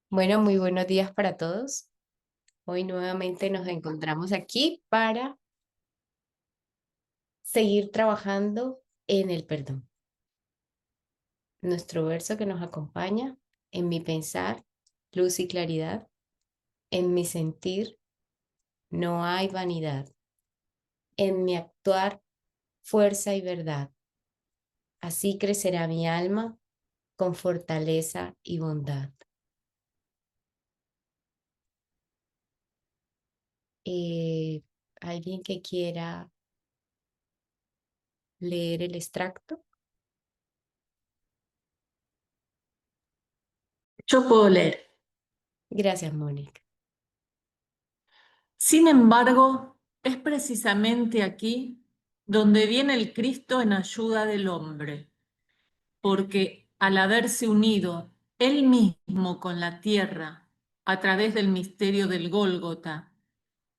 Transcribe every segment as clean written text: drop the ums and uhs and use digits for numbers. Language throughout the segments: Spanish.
Bueno, muy buenos días para todos. Hoy nuevamente nos encontramos aquí para seguir trabajando en el perdón. Nuestro verso que nos acompaña: en mi pensar, luz y claridad; en mi sentir, no hay vanidad; en mi actuar, fuerza y verdad. Así crecerá mi alma con fortaleza y bondad. Eh, ¿Alguien que quiera leer el extracto? Yo puedo leer. Gracias, Mónica. Sin embargo, es precisamente aquí donde viene el Cristo en ayuda del hombre, porque al haberse unido él mismo con la tierra a través del misterio del Gólgota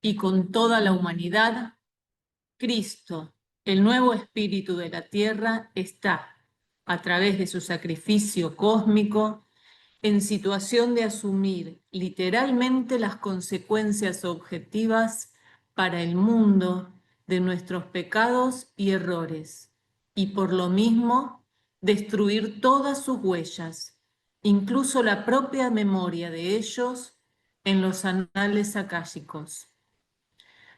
y con toda la humanidad, Cristo, el nuevo espíritu de la tierra, está, a través de su sacrificio cósmico, en situación de asumir literalmente las consecuencias objetivas para el mundo de nuestros pecados y errores, y por lo mismo destruir todas sus huellas, incluso la propia memoria de ellos en los anales akáshicos.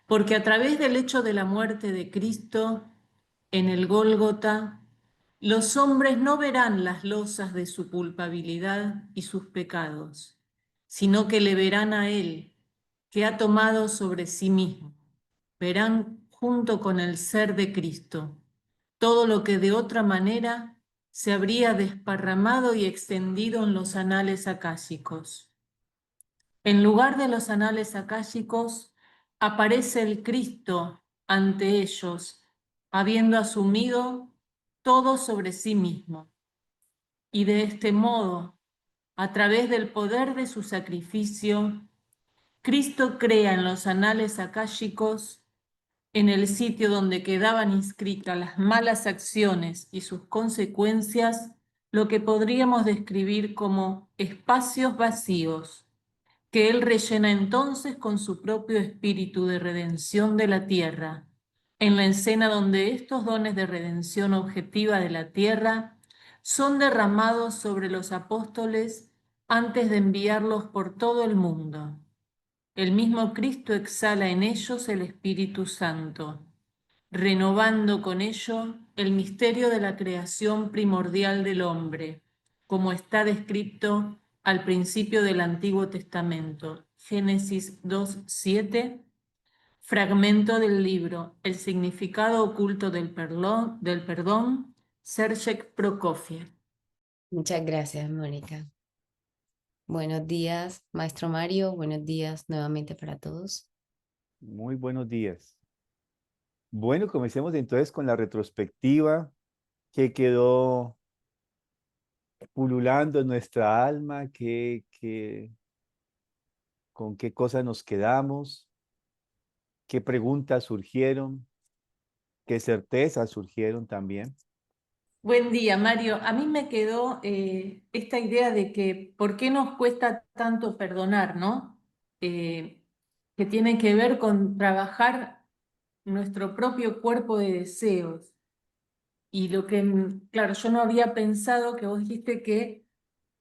Porque a través del hecho de la muerte de Cristo en el Gólgota, los hombres no verán las losas de su culpabilidad y sus pecados, sino que le verán a Él, que ha tomado sobre sí mismo. Verán junto con el ser de Cristo todo lo que de otra manera se habría desparramado y extendido en los anales akáshicos. En lugar de los anales akáshicos, aparece el Cristo ante ellos, habiendo asumido todo sobre sí mismo. Y de este modo, a través del poder de su sacrificio, Cristo crea en los anales akáshicos, en el sitio donde quedaban inscritas las malas acciones y sus consecuencias, lo que podríamos describir como espacios vacíos que Él rellena entonces con su propio espíritu de redención de la tierra, en la escena donde estos dones de redención objetiva de la tierra son derramados sobre los apóstoles antes de enviarlos por todo el mundo. El mismo Cristo exhala en ellos el Espíritu Santo, renovando con ello el misterio de la creación primordial del hombre, como está descrito al principio del Antiguo Testamento. Génesis 2:7, fragmento del libro El significado oculto del perdón, Sergei Prokofiev. Muchas gracias, Mónica. Buenos días, maestro Mario. Buenos días nuevamente para todos. Muy buenos días. Bueno, comencemos entonces con la retrospectiva que quedó pululando en nuestra alma, con qué cosas nos quedamos, qué preguntas surgieron, qué certezas surgieron también. Buen día, Mario. A mí me quedó esta idea de que por qué nos cuesta tanto perdonar, ¿no? Eh, que tiene que ver con trabajar nuestro propio cuerpo de deseos. Y lo que, claro, yo no había pensado que vos dijiste que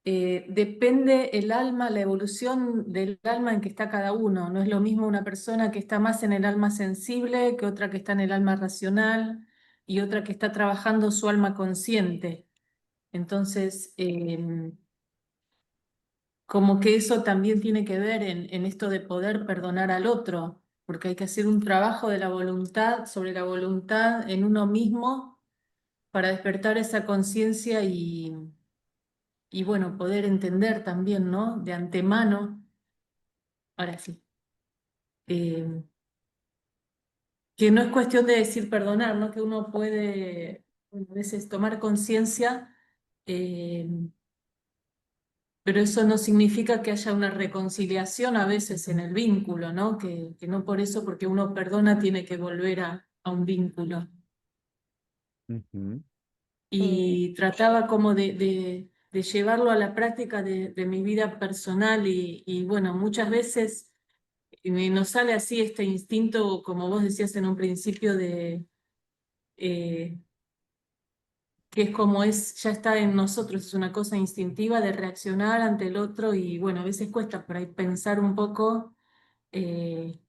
depende el alma, la evolución del alma en que está cada uno. No es lo mismo una persona que está más en el alma sensible que otra que está en el alma racional y otra que está trabajando su alma consciente. Entonces, como que eso también tiene que ver en esto de poder perdonar al otro, porque hay que hacer un trabajo de la voluntad, sobre la voluntad en uno mismo para despertar esa conciencia y bueno, poder entender también, ¿no? De antemano, ahora sí, eh, que no es cuestión de decir perdonar, ¿no? Que uno puede, bueno, a veces tomar conciencia. eh, Pero eso no significa que haya una reconciliación a veces en el vínculo, ¿no? Que no por eso, porque uno perdona, tiene que volver a un vínculo. Ujú. Mm, Y trataba como de llevarlo a la práctica de mi vida personal y bueno, muchas veces nos sale así este instinto, como vos decías en un principio, eh, que es como ya está en nosotros, es una cosa instintiva de reaccionar ante el otro y bueno, a veces cuesta por ahí pensar un poco eh,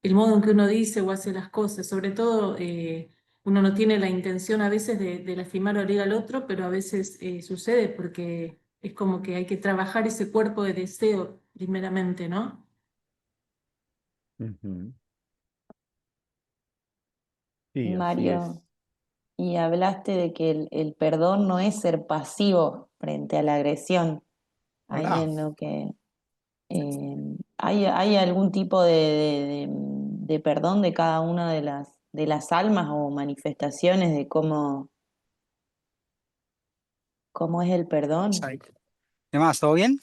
el modo en que uno dice o hace las cosas, sobre todo uno no tiene la intención a veces de lastimar o herir al otro, pero a veces sucede porque es como que hay que trabajar ese cuerpo de deseo primeramente, ¿no? Ujú. Sí, así es. Mario, y hablaste de que el perdón no es ser pasivo frente a la agresión. Hay Ah, en lo que hay algún tipo de perdón de cada una de las almas o manifestaciones de cómo es el perdón. ¿Qué más? ¿Todo bien?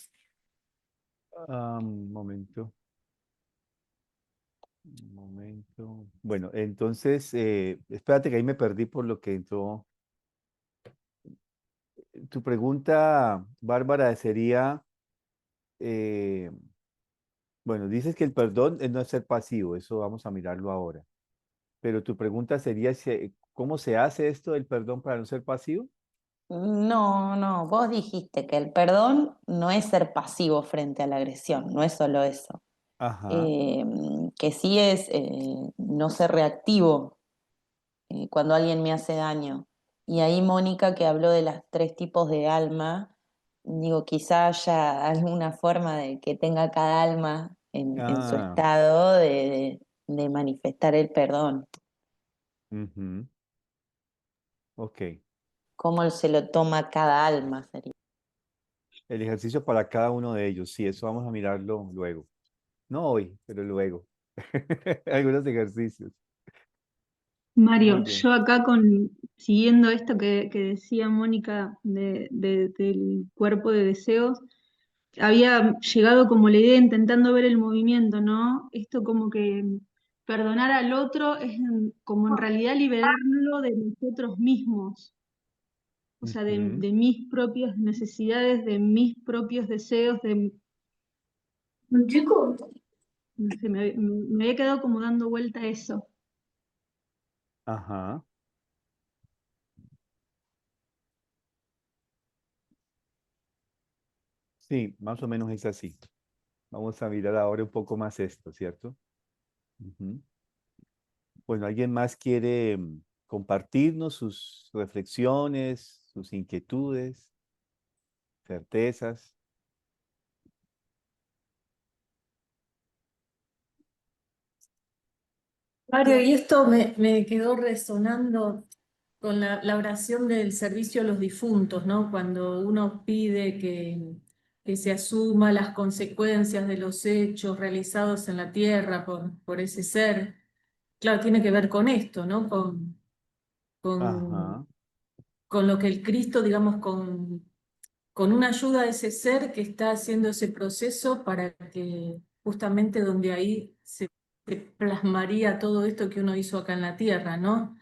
un momento. Un momento. Bueno, entonces, espérate que ahí me perdí por lo que entró. Tu pregunta, Bárbara, sería, eh, bueno, dices que el perdón es no ser pasivo, eso vamos a mirarlo ahora. Pero tu pregunta sería, ¿cómo se hace esto del perdón para no ser pasivo? No, no, vos dijiste que el perdón no es ser pasivo frente a la agresión, no es solo eso. Ajá. Eh, que sí es no ser reactivo cuando alguien me hace daño. Y ahí Mónica, que habló de los tres tipos de alma, digo, quizá haya alguna forma de que tenga cada alma en su Ah, estado de manifestar el perdón, ujú, ok. cómo se lo toma cada alma sería. El ejercicio para cada uno de ellos, sí, eso vamos a mirarlo luego. No hoy, pero luego. Algunos ejercicios. Muy Mario, bien. yo acá siguiendo esto que decía Mónica del cuerpo de deseos, había llegado como la idea intentando ver el movimiento, ¿no? Esto como que perdonar al otro es como en realidad liberarlo de nosotros mismos, o sea, Ujú, de mis propias necesidades, de mis propios deseos, me había quedado como dando vuelta a eso. ajá. Sí, más o menos es así. Vamos a mirar ahora un poco más esto, ¿cierto? Ujú. Bueno, ¿alguien más quiere compartirnos sus reflexiones, sus inquietudes, certezas? Mario, y esto me quedó resonando con la oración del servicio a los difuntos, ¿no? Cuando uno pide que se asuma las consecuencias de los hechos realizados en la tierra por ese ser. Claro, tiene que ver con esto, ¿no? Con, Ajá, con lo que el Cristo, digamos, con una ayuda de ese ser que está haciendo ese proceso para que justamente donde ahí se plasmaría todo esto que uno hizo acá en la tierra, ¿no?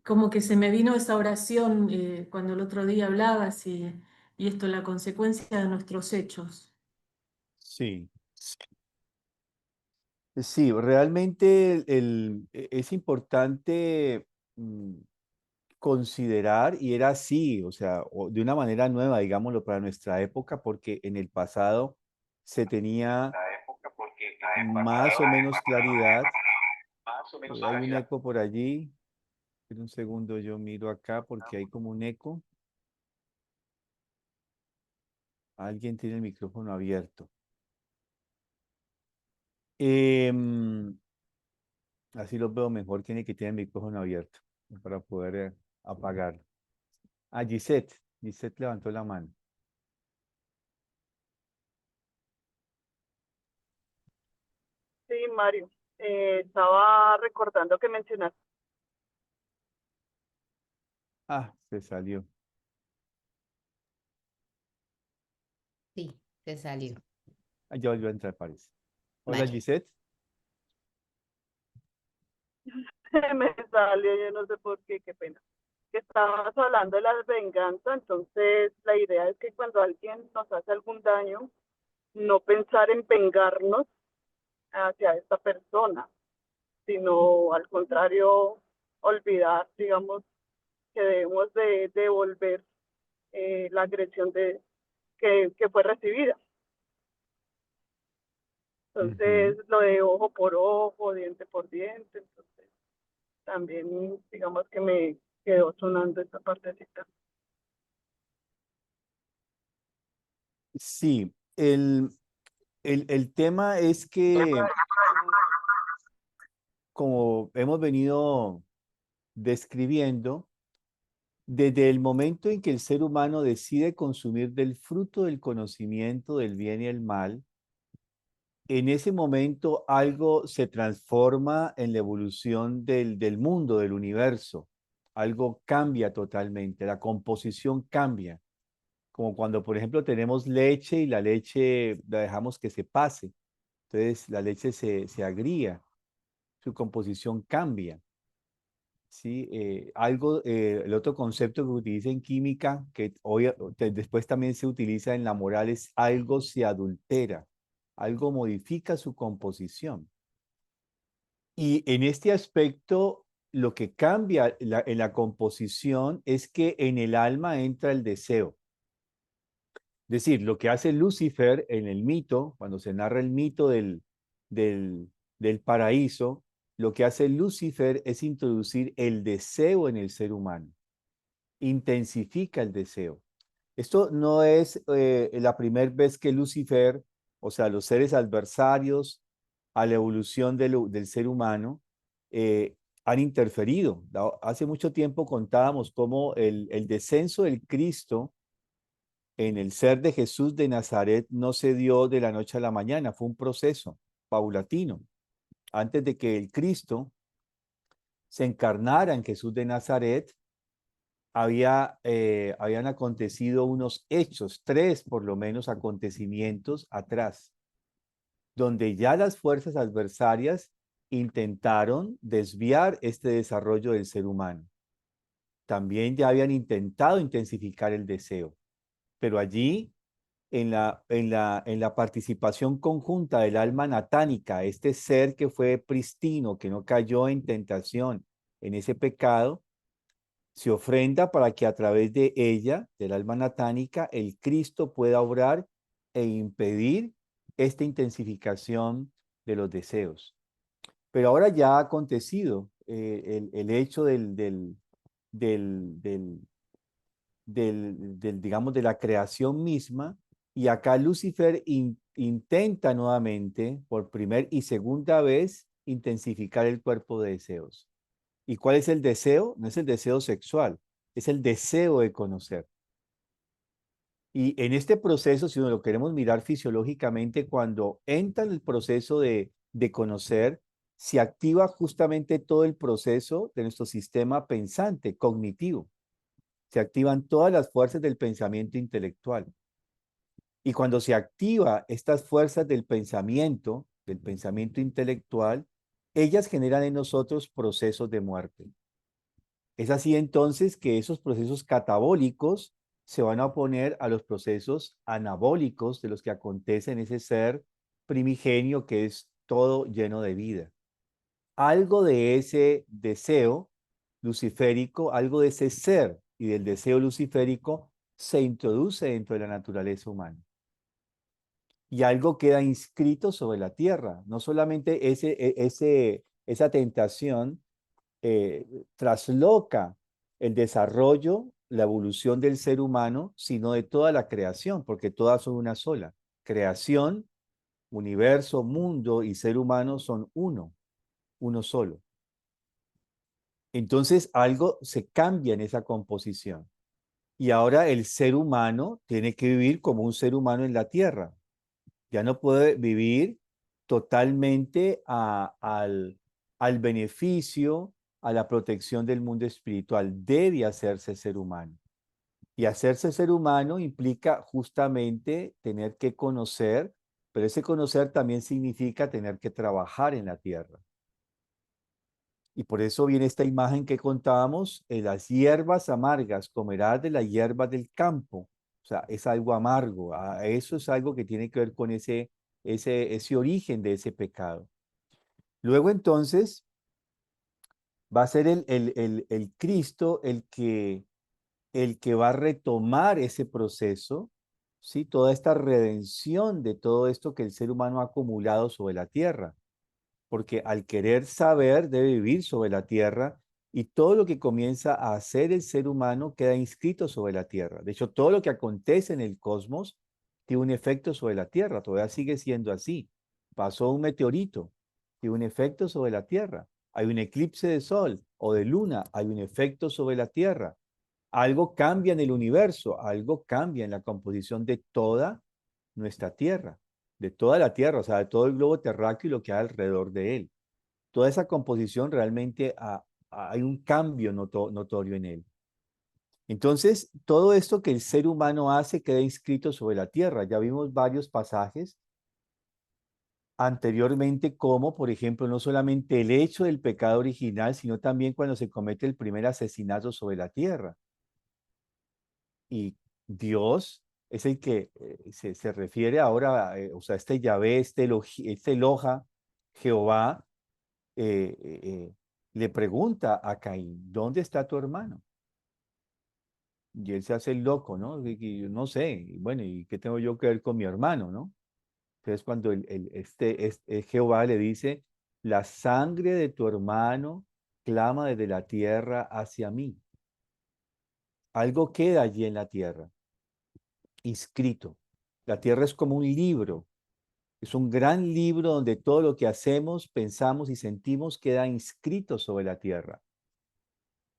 Como que se me vino esa oración cuando el otro día hablabas y esto, la consecuencia de nuestros hechos. sí. Sí, realmente es importante considerar, y era así, o sea, de una manera nueva, digámoslo, para nuestra época, porque en el pasado se tenía más o menos claridad. Hay un eco por allí. Espera un segundo, yo miro acá porque hay como un eco. Alguien tiene el micrófono abierto. Em, Así lo veo mejor, tiene que tener el micrófono abierto para poder apagarlo. Ah, Gisette. Gisette levantó la mano. Sí, Mario, estaba recordando que mencionaste, Ah, se salió. Sí, te salió. Ah, ya volvió a entrar, parece. Hola, Vale. Gisette. me salió, yo no sé por qué, qué pena. que estabas hablando de la venganza, entonces la idea es que cuando alguien nos hace algún daño, no pensar en vengarnos hacia esta persona, sino al contrario, olvidar, digamos, que debemos de devolver la agresión que fue recibida. Entonces, lo de ojo por ojo, diente por diente, entonces también digamos que me quedó sonando esta partecita. Sí, el tema es que, como hemos venido describiendo, desde el momento en que el ser humano decide consumir del fruto del conocimiento del bien y el mal, en ese momento algo se transforma en la evolución del mundo, del universo. Algo cambia totalmente, la composición cambia. Como cuando, por ejemplo, tenemos leche y la leche la dejamos que se pase. Entonces la leche se agría, su composición cambia. ¿Sí? El otro concepto que utiliza en química, que hoy, después también se utiliza en la moral, es algo se adultera, algo modifica su composición. Y en este aspecto, lo que cambia en la composición es que en el alma entra el deseo. Es decir, lo que hace Lucifer en el mito, cuando se narra el mito del, del paraíso, lo que hace Lucifer es introducir el deseo en el ser humano, intensifica el deseo. Esto no es la primera vez que Lucifer, o sea, los seres adversarios a la evolución del ser humano, han interferido. Hace mucho tiempo contábamos cómo el descenso del Cristo en el ser de Jesús de Nazaret no se dio de la noche a la mañana, fue un proceso paulatino. Antes de que el Cristo se encarnara en Jesús de Nazaret, habían acontecido unos hechos, 3 por lo menos acontecimientos atrás, donde ya las fuerzas adversarias intentaron desviar este desarrollo del ser humano. También ya habían intentado intensificar el deseo, pero allí en la participación conjunta del alma natánica, este ser que fue pristino, que no cayó en tentación, en ese pecado, se ofrenda para que a través de ella, del alma natánica, el Cristo pueda obrar e impedir esta intensificación de los deseos. Pero ahora ya ha acontecido el hecho digamos, de la creación misma, y acá Lucifer intenta nuevamente, por primera y segunda vez, intensificar el cuerpo de deseos. ¿Y cuál es el deseo? No es el deseo sexual, es el deseo de conocer. Y en este proceso, si lo queremos mirar fisiológicamente, cuando entra en el proceso de conocer, se activa justamente todo el proceso de nuestro sistema pensante, cognitivo. Se activan todas las fuerzas del pensamiento intelectual. Y cuando se activa estas fuerzas del pensamiento intelectual, ellas generan en nosotros procesos de muerte. Es así entonces que esos procesos catabólicos se van a oponer a los procesos anabólicos de los que acontece en ese ser primigenio que es todo lleno de vida. Algo de ese deseo luciférico, algo de ese ser y del deseo luciférico se introduce dentro de la naturaleza humana. Y algo queda inscrito sobre la tierra. No solamente esa tentación trasloca el desarrollo, la evolución del ser humano, sino de toda la creación, porque todas son una sola. Creación, universo, mundo y ser humano son uno solo. Entonces algo se cambia en esa composición. Y ahora el ser humano tiene que vivir como un ser humano en la tierra. Ya no puede vivir totalmente al beneficio, a la protección del mundo espiritual. Debe hacerse ser humano. Y hacerse ser humano implica justamente tener que conocer, pero ese conocer también significa tener que trabajar en la tierra. Y por eso viene esta imagen que contábamos, las hierbas amargas, comerás de las hierbas del campo. O sea, es algo amargo. Eso es algo que tiene que ver con ese origen de ese pecado. Luego entonces va a ser el Cristo el que va a retomar ese proceso, ¿sí? Toda esta redención de todo esto que el ser humano ha acumulado sobre la tierra. Porque al querer saber debe vivir sobre la tierra y todo lo que comienza a hacer el ser humano queda inscrito sobre la tierra. De hecho, todo lo que acontece en el cosmos tiene un efecto sobre la tierra, todavía sigue siendo así. Pasó un meteorito, tiene un efecto sobre la tierra. Hay un eclipse de sol o de luna, hay un efecto sobre la tierra. Algo cambia en el universo, algo cambia en la composición de toda nuestra tierra, de toda la tierra, o sea, de todo el globo terráqueo y lo que hay alrededor de él. Toda esa composición realmente hay un cambio notorio en él. Entonces, todo esto que el ser humano hace queda inscrito sobre la tierra. Ya vimos varios pasajes anteriormente como, por ejemplo, no solamente el hecho del pecado original, sino también cuando se comete el primer asesinato sobre la tierra. Y Dios es el que se refiere ahora, o sea, este Yahvé, este Eloja, Jehová, le pregunta a Caín, ¿dónde está tu hermano? Y él se hace el loco, ¿no? Y no sé, y bueno, ¿y qué tengo yo que ver con mi hermano, no? Entonces cuando Jehová le dice, la sangre de tu hermano clama desde la tierra hacia mí. Algo queda allí en la tierra, inscrito. La tierra es como un libro, es un gran libro donde todo lo que hacemos, pensamos y sentimos queda inscrito sobre la tierra.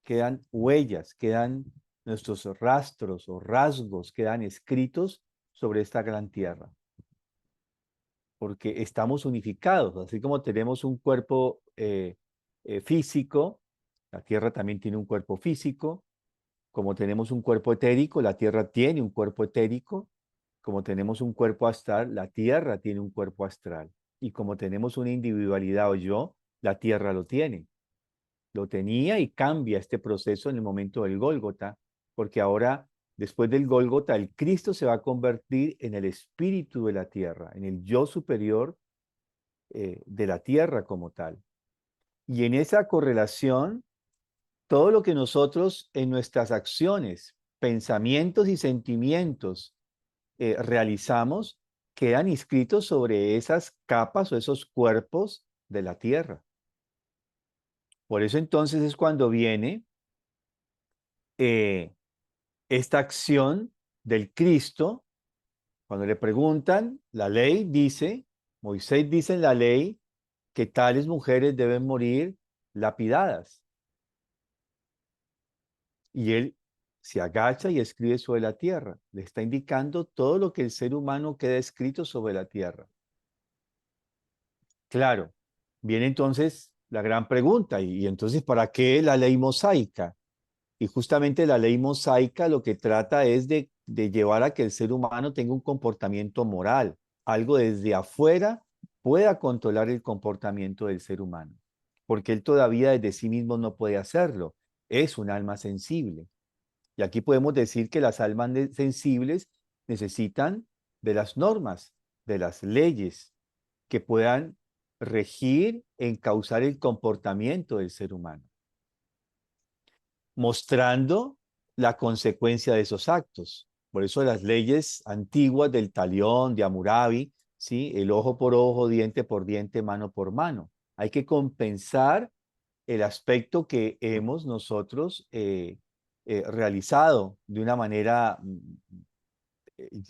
Quedan huellas, quedan nuestros rastros o rasgos, quedan escritos sobre esta gran tierra. Porque estamos unificados, así como tenemos un cuerpo físico, la tierra también tiene un cuerpo físico, como tenemos un cuerpo etérico, la tierra tiene un cuerpo etérico, como tenemos un cuerpo astral, la tierra tiene un cuerpo astral. Y como tenemos una individualidad o yo, la tierra lo tiene. Lo tenía y cambia este proceso en el momento del Gólgota, porque ahora, después del Gólgota, el Cristo se va a convertir en el espíritu de la tierra, en el yo superior de la tierra como tal. Y en esa correlación, todo lo que nosotros en nuestras acciones, pensamientos y sentimientos realizamos quedan inscritos sobre esas capas o esos cuerpos de la tierra. Por eso entonces es cuando viene esta acción del Cristo, cuando le preguntan, la ley dice, Moisés dice en la ley que tales mujeres deben morir lapidadas. Y él se agacha y escribe sobre la tierra. Le está indicando todo lo que el ser humano queda escrito sobre la tierra. Claro, viene entonces la gran pregunta, y entonces, ¿para qué la ley mosaica? Y justamente la ley mosaica lo que trata es de llevar a que el ser humano tenga un comportamiento moral, algo desde afuera pueda controlar el comportamiento del ser humano, porque él todavía desde sí mismo no puede hacerlo, es un alma sensible. Y aquí podemos decir que las almas sensibles necesitan de las normas, de las leyes que puedan regir, encauzar el comportamiento del ser humano, mostrando la consecuencia de esos actos. Por eso las leyes antiguas del Talión, de Hammurabi, ¿sí? El ojo por ojo, diente por diente, mano por mano. Hay que compensar el aspecto que hemos nosotros realizado de una manera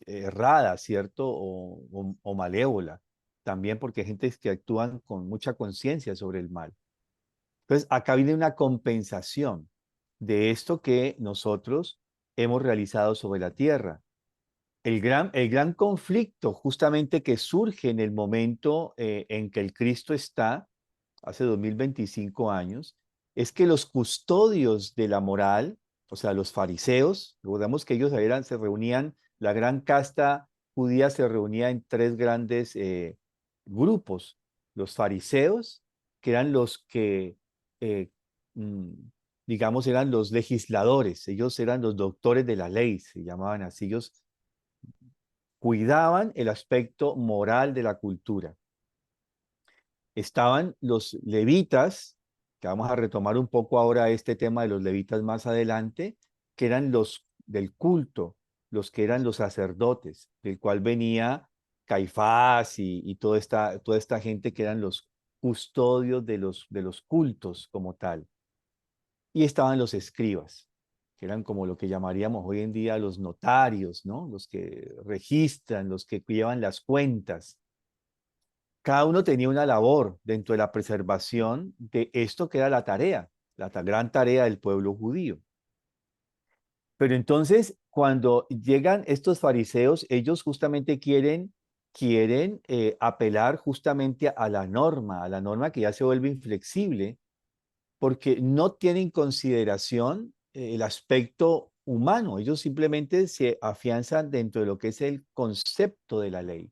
errada, ¿cierto? O malévola. También porque hay gente que actúan con mucha conciencia sobre el mal. Entonces, acá viene una compensación de esto que nosotros hemos realizado sobre la tierra. El gran conflicto justamente que surge en el momento en que el Cristo está, hace 2025 años, es que los custodios de la moral, o sea, los fariseos, recordemos que ellos se reunían, la gran casta judía se reunía en tres grandes grupos. Los fariseos, que eran los que eh, mm, digamos, eran los legisladores, ellos eran los doctores de la ley, se llamaban así, ellos cuidaban el aspecto moral de la cultura. Estaban los levitas, que vamos a retomar un poco ahora este tema de los levitas más adelante, que eran los del culto, los que eran los sacerdotes, del cual venía Caifás y toda esta gente que eran los custodios de los cultos como tal. Y estaban los escribas, que eran como lo que llamaríamos hoy en día los notarios, ¿no? Los que registran, los que llevan las cuentas. Cada uno tenía una labor dentro de la preservación de esto que era la tarea, gran tarea del pueblo judío. Pero entonces, cuando llegan estos fariseos, ellos justamente quieren apelar justamente a la norma que ya se vuelve inflexible, porque no tienen consideración el aspecto humano. Ellos simplemente se afianzan dentro de lo que es el concepto de la ley.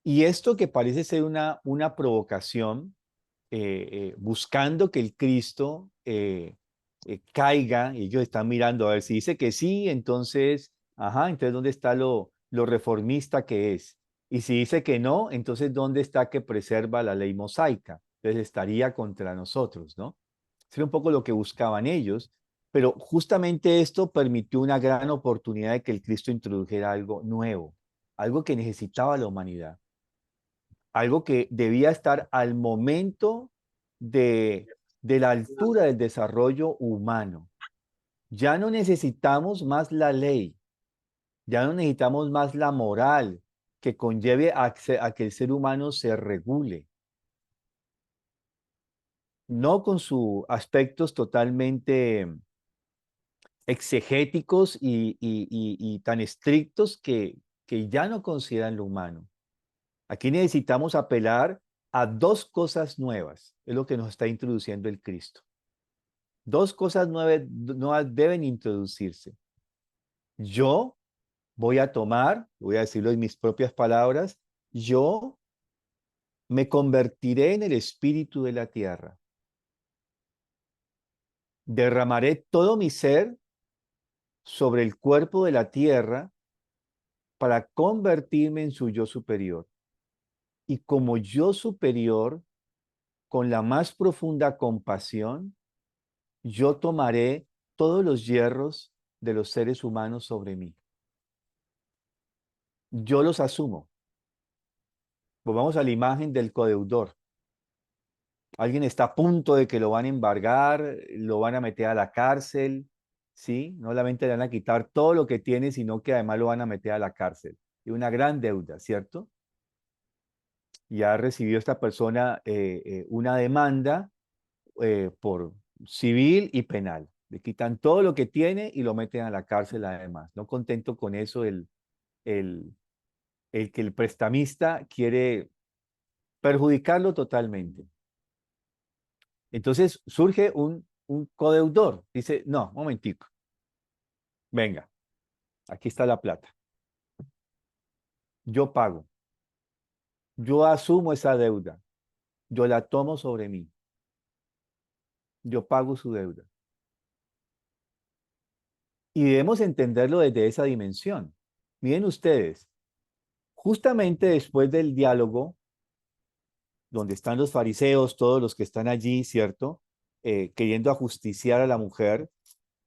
Y esto que parece ser una provocación, buscando que el Cristo caiga, y ellos están mirando a ver si dice que sí, entonces, ajá, entonces ¿dónde está lo reformista que es? Y si dice que no, entonces ¿dónde está que preserva la ley mosaica? Entonces estaría contra nosotros, ¿no? Eso era un poco lo que buscaban ellos, pero justamente esto permitió una gran oportunidad de que el Cristo introdujera algo nuevo, algo que necesitaba la humanidad, algo que debía estar al momento de la altura del desarrollo humano. Ya no necesitamos más la ley, ya no necesitamos más la moral que conlleve a que el ser humano se regule, no con sus aspectos totalmente exegéticos y tan estrictos que ya no consideran lo humano. Aquí necesitamos apelar a dos cosas nuevas, es lo que nos está introduciendo el Cristo. Dos cosas nuevas deben introducirse. Yo voy a tomar, voy a decirlo en mis propias palabras, yo me convertiré en el espíritu de la tierra. Derramaré todo mi ser sobre el cuerpo de la tierra para convertirme en su yo superior. Y como yo superior, con la más profunda compasión, yo tomaré todos los hierros de los seres humanos sobre mí. Yo los asumo. Volvamos a la imagen del codeudor. Alguien está a punto de que lo van a embargar, lo van a meter a la cárcel, ¿sí? No solamente le van a quitar todo lo que tiene, sino que además lo van a meter a la cárcel. Y una gran deuda, ¿cierto? Ya recibió esta persona una demanda por civil y penal. Le quitan todo lo que tiene y lo meten a la cárcel además. No contento con eso, el, el que el prestamista quiere perjudicarlo totalmente. Entonces surge un codeudor. Dice, no, momentico. Venga, aquí está la plata. Yo pago. Yo asumo esa deuda. Yo la tomo sobre mí. Yo pago su deuda. Y debemos entenderlo desde esa dimensión. Miren ustedes, justamente después del diálogo, donde están los fariseos, todos los que están allí, ¿cierto? Queriendo ajusticiar a la mujer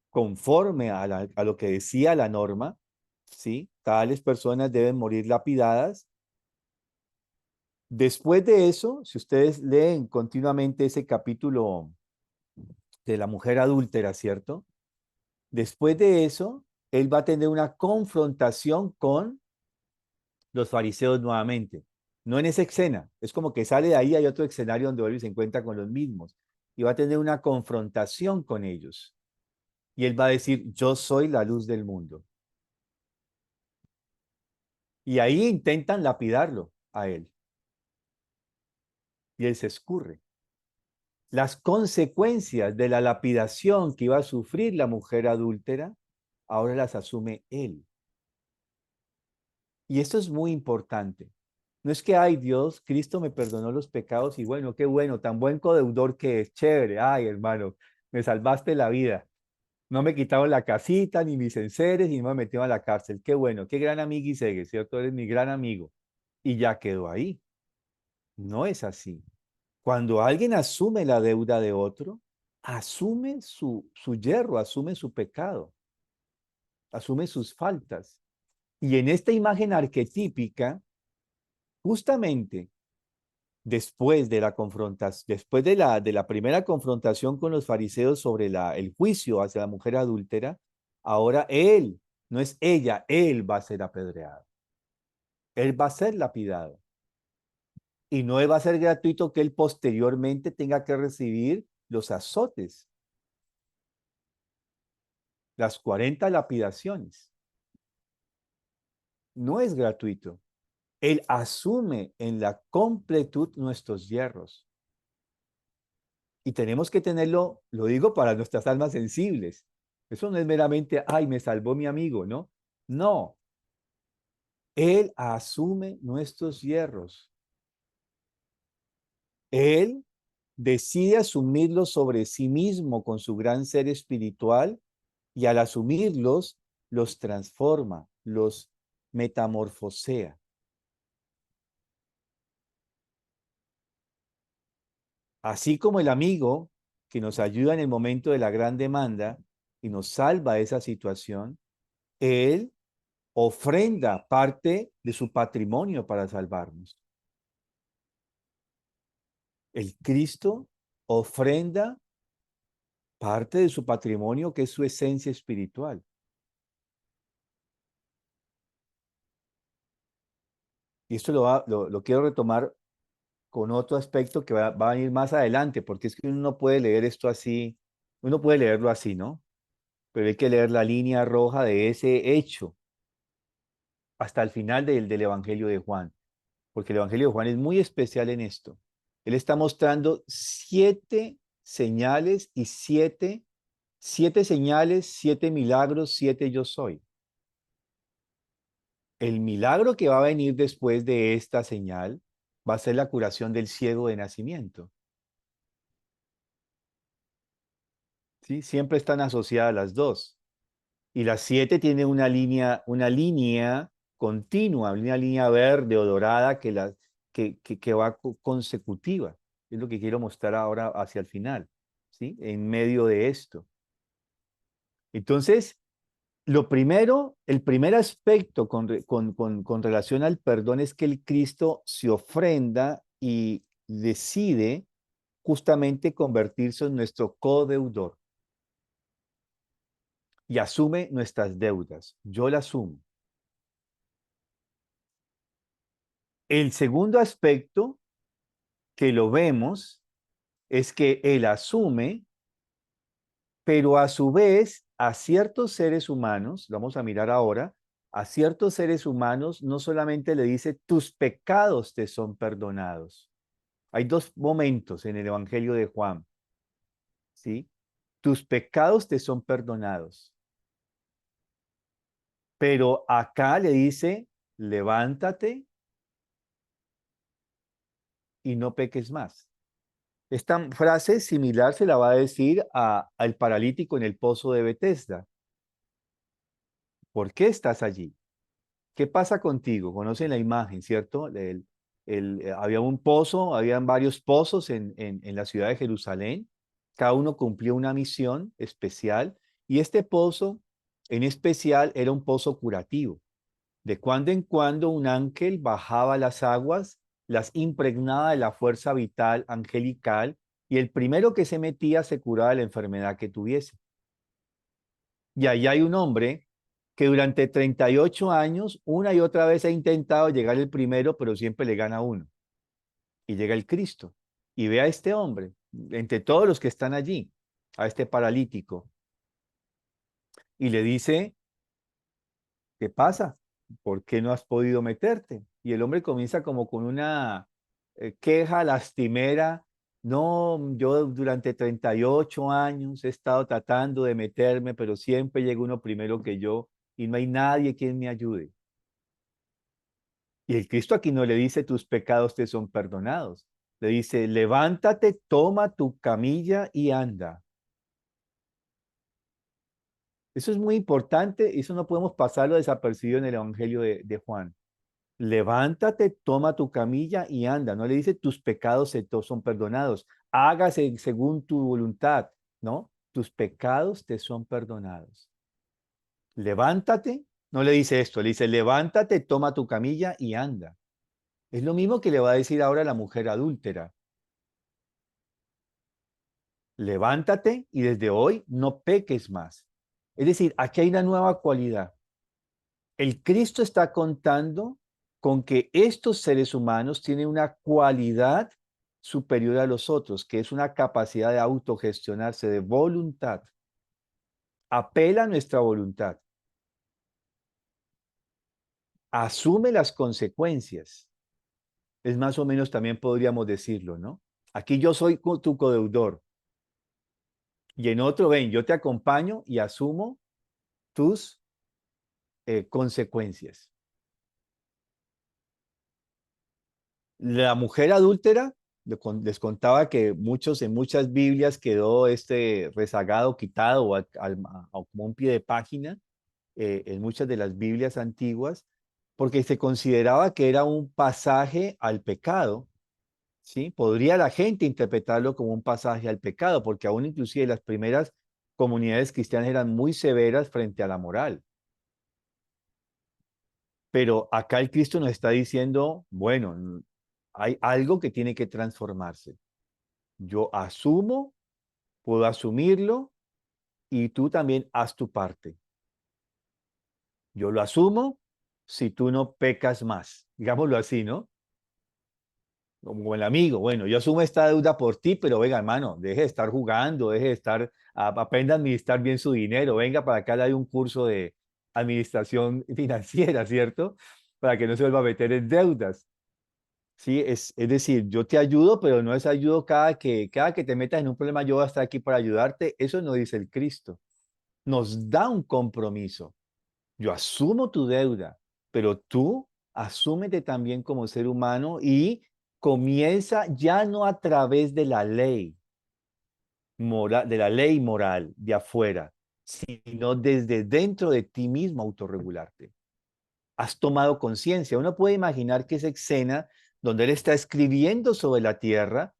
conforme a lo que decía la norma, ¿sí? Tales personas deben morir lapidadas. Después de eso, si ustedes leen continuamente ese capítulo de la mujer adúltera, ¿cierto? Después de eso, él va a tener una confrontación con los fariseos nuevamente. No en esa escena, es como que sale de ahí, hay otro escenario donde vuelve y se encuentra con los mismos. Y va a tener una confrontación con ellos. Y él va a decir, yo soy la luz del mundo. Y ahí intentan lapidarlo a él. Y él se escurre. Las consecuencias de la lapidación que iba a sufrir la mujer adúltera, ahora las asume él. Y esto es muy importante, No es que, ay Dios, Cristo me perdonó los pecados y bueno, qué bueno, tan buen codeudor que es, chévere, ay hermano, me salvaste la vida. No me quitaron la casita, ni mis enseres, ni me metieron a la cárcel. Qué bueno, qué gran amigo y segue, ¿cierto? Eres mi gran amigo. Y ya quedó ahí. No es así. Cuando alguien asume la deuda de otro, asume su yerro, asume su pecado, asume sus faltas. Y en esta imagen arquetípica, justamente después de la confrontación, después de la primera confrontación con los fariseos sobre el juicio hacia la mujer adúltera, ahora él, no es ella, él va a ser apedreado. Él va a ser lapidado. Y no va a ser gratuito que él posteriormente tenga que recibir los azotes, las 40 lapidaciones. No es gratuito. Él asume en la completud nuestros yerros. Y tenemos que tenerlo, lo digo para nuestras almas sensibles. Eso no es meramente, ay, me salvó mi amigo, ¿no? No. Él asume nuestros yerros. Él decide asumirlos sobre sí mismo con su gran ser espiritual y al asumirlos, los transforma, los metamorfosea. Así como el amigo que nos ayuda en el momento de la gran demanda y nos salva de esa situación, él ofrenda parte de su patrimonio para salvarnos. El Cristo ofrenda parte de su patrimonio que es su esencia espiritual. Y esto lo quiero retomar con otro aspecto que va a venir más adelante, porque es que uno no puede leer esto así, uno puede leerlo así, ¿no? Pero hay que leer la línea roja de ese hecho hasta el final del Evangelio de Juan, porque el Evangelio de Juan es muy especial en esto. Él está mostrando 7 señales y 7 señales, 7 milagros, 7 yo soy. El milagro que va a venir después de esta señal va a ser la curación del ciego de nacimiento. ¿Sí? Siempre están asociadas las dos. Y las 7 tienen una línea continua, una línea verde o dorada que va consecutiva. Es lo que quiero mostrar ahora hacia el final, ¿sí? En medio de esto. Entonces, el primer aspecto con relación al perdón es que el Cristo se ofrenda y decide justamente convertirse en nuestro codeudor y asume nuestras deudas. Yo la asumo. El segundo aspecto que lo vemos es que él asume, pero a su vez a ciertos seres humanos, vamos a mirar ahora, a ciertos seres humanos no solamente le dice, tus pecados te son perdonados. Hay 2 momentos en el Evangelio de Juan, ¿sí? Tus pecados te son perdonados. Pero acá le dice, levántate y no peques más. Esta frase similar se la va a decir al paralítico en el pozo de Betesda. ¿Por qué estás allí? ¿Qué pasa contigo? Conocen la imagen, ¿cierto? Había un pozo, habían varios pozos en la ciudad de Jerusalén. Cada uno cumplía una misión especial y este pozo en especial era un pozo curativo. De cuando en cuando un ángel bajaba las aguas, las impregnaba de la fuerza vital angelical y el primero que se metía se curaba de la enfermedad que tuviese. Y ahí hay un hombre que durante 38 años, una y otra vez ha intentado llegar el primero, pero siempre le gana uno. Y llega el Cristo. Y ve a este hombre, entre todos los que están allí, a este paralítico, y le dice, ¿qué pasa? ¿Por qué no has podido meterte? Y el hombre comienza como con una queja lastimera. No, yo durante 38 años he estado tratando de meterme, pero siempre llega uno primero que yo y no hay nadie quien me ayude. Y el Cristo aquí no le dice tus pecados te son perdonados. Le dice, levántate, toma tu camilla y anda. Eso es muy importante y eso no podemos pasarlo desapercibido en el Evangelio de Juan. Levántate, toma tu camilla y anda. No le dice tus pecados te son perdonados. Hágase según tu voluntad, ¿no? Tus pecados te son perdonados. Levántate, no le dice esto, le dice levántate, toma tu camilla y anda. Es lo mismo que le va a decir ahora a la mujer adúltera. Levántate y desde hoy no peques más. Es decir, aquí hay una nueva cualidad. El Cristo está contando con que estos seres humanos tienen una cualidad superior a los otros, que es una capacidad de autogestionarse, de voluntad. Apela a nuestra voluntad. Asume las consecuencias. Es más o menos también podríamos decirlo, ¿no? Aquí yo soy tu codeudor. Y en otro, ven, yo te acompaño y asumo tus consecuencias. La mujer adúltera, les contaba que en muchas Biblias quedó rezagado, quitado o como un pie de página en muchas de las Biblias antiguas, porque se consideraba que era un pasaje al pecado, ¿sí? Podría la gente interpretarlo como un pasaje al pecado, porque aún inclusive las primeras comunidades cristianas eran muy severas frente a la moral. Pero acá el Cristo nos está diciendo, bueno, hay algo que tiene que transformarse. Yo asumo, puedo asumirlo y tú también haz tu parte. Yo lo asumo si tú no pecas más, digámoslo así, ¿no? Como el amigo, bueno, yo asumo esta deuda por ti, pero venga, hermano, deje de estar jugando, deje de estar, aprenda a administrar bien su dinero, venga para acá, le hay un curso de administración financiera, ¿cierto? Para que no se vuelva a meter en deudas. Sí, es decir, yo te ayudo, pero no es ayudo cada que te metas en un problema, yo voy a estar aquí para ayudarte. Eso no dice el Cristo. Nos da un compromiso. Yo asumo tu deuda, pero tú asúmete también como ser humano y comienza ya no a través de la ley moral, de la ley moral de afuera, sino desde dentro de ti mismo autorregularte. Has tomado conciencia. Uno puede imaginar que esa escena donde él está escribiendo sobre la tierra,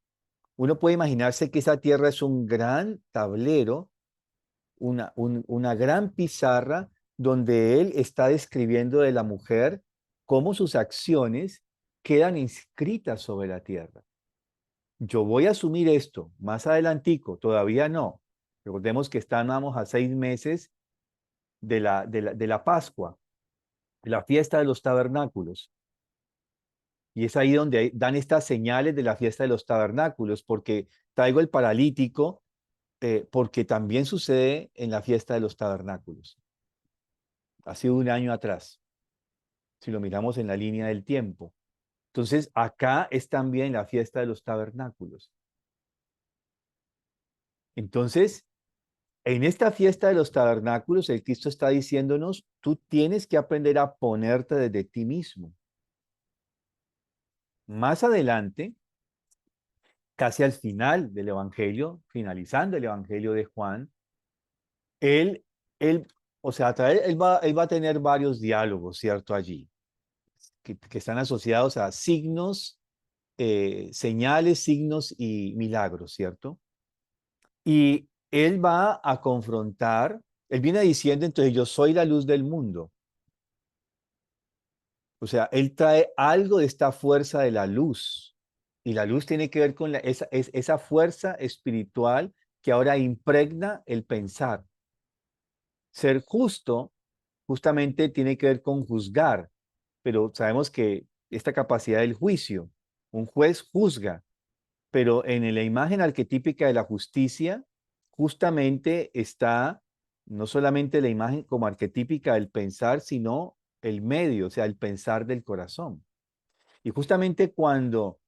uno puede imaginarse que esa tierra es un gran tablero, una gran pizarra donde él está describiendo de la mujer cómo sus acciones quedan inscritas sobre la tierra. Yo voy a asumir esto más adelantico, todavía no. Recordemos que estábamos a 6 meses de la Pascua, de la fiesta de los tabernáculos. Y es ahí donde dan estas señales de la fiesta de los tabernáculos, porque traigo el paralítico, porque también sucede en la fiesta de los tabernáculos. Ha sido un año atrás, si lo miramos en la línea del tiempo. Entonces, acá es también la fiesta de los tabernáculos. Entonces, en esta fiesta de los tabernáculos, el Cristo está diciéndonos, tú tienes que aprender a ponerte desde ti mismo. Más adelante, casi al final del Evangelio, finalizando el Evangelio de Juan, él, o sea, él va a tener varios diálogos, ¿cierto? Allí, que están asociados a signos, señales, signos y milagros, ¿cierto? Y él va a confrontar, él viene diciendo, entonces, yo soy la luz del mundo. O sea, él trae algo de esta fuerza de la luz. Y la luz tiene que ver con esa fuerza espiritual que ahora impregna el pensar. Ser justo justamente tiene que ver con juzgar, pero sabemos que esta capacidad del juicio, un juez juzga, pero en la imagen arquetípica de la justicia, justamente está no solamente la imagen como arquetípica del pensar, sino el medio, o sea, el pensar del corazón. Y justamente cuando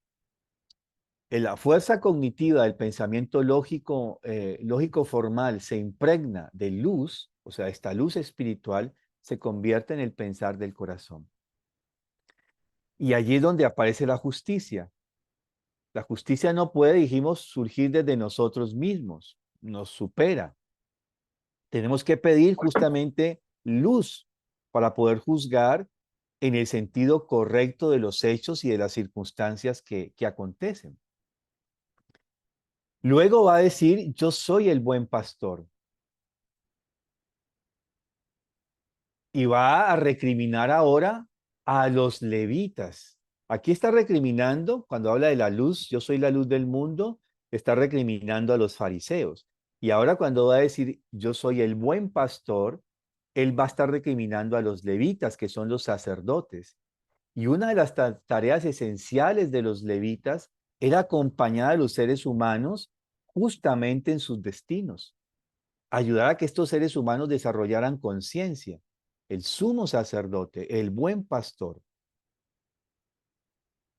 la fuerza cognitiva del pensamiento lógico, lógico formal se impregna de luz, o sea, esta luz espiritual se convierte en el pensar del corazón. Y allí es donde aparece la justicia. La justicia no puede, dijimos, surgir desde nosotros mismos, nos supera. Tenemos que pedir justamente luz para poder juzgar en el sentido correcto de los hechos y de las circunstancias que acontecen. Luego va a decir, yo soy el buen pastor. Y va a recriminar ahora a los levitas. Aquí está recriminando, cuando habla de la luz, yo soy la luz del mundo, está recriminando a los fariseos. Y ahora cuando va a decir, yo soy el buen pastor, él va a estar recriminando a los levitas, que son los sacerdotes. Y una de las tareas esenciales de los levitas era acompañar a los seres humanos justamente en sus destinos, ayudar a que estos seres humanos desarrollaran conciencia. El sumo sacerdote, el buen pastor.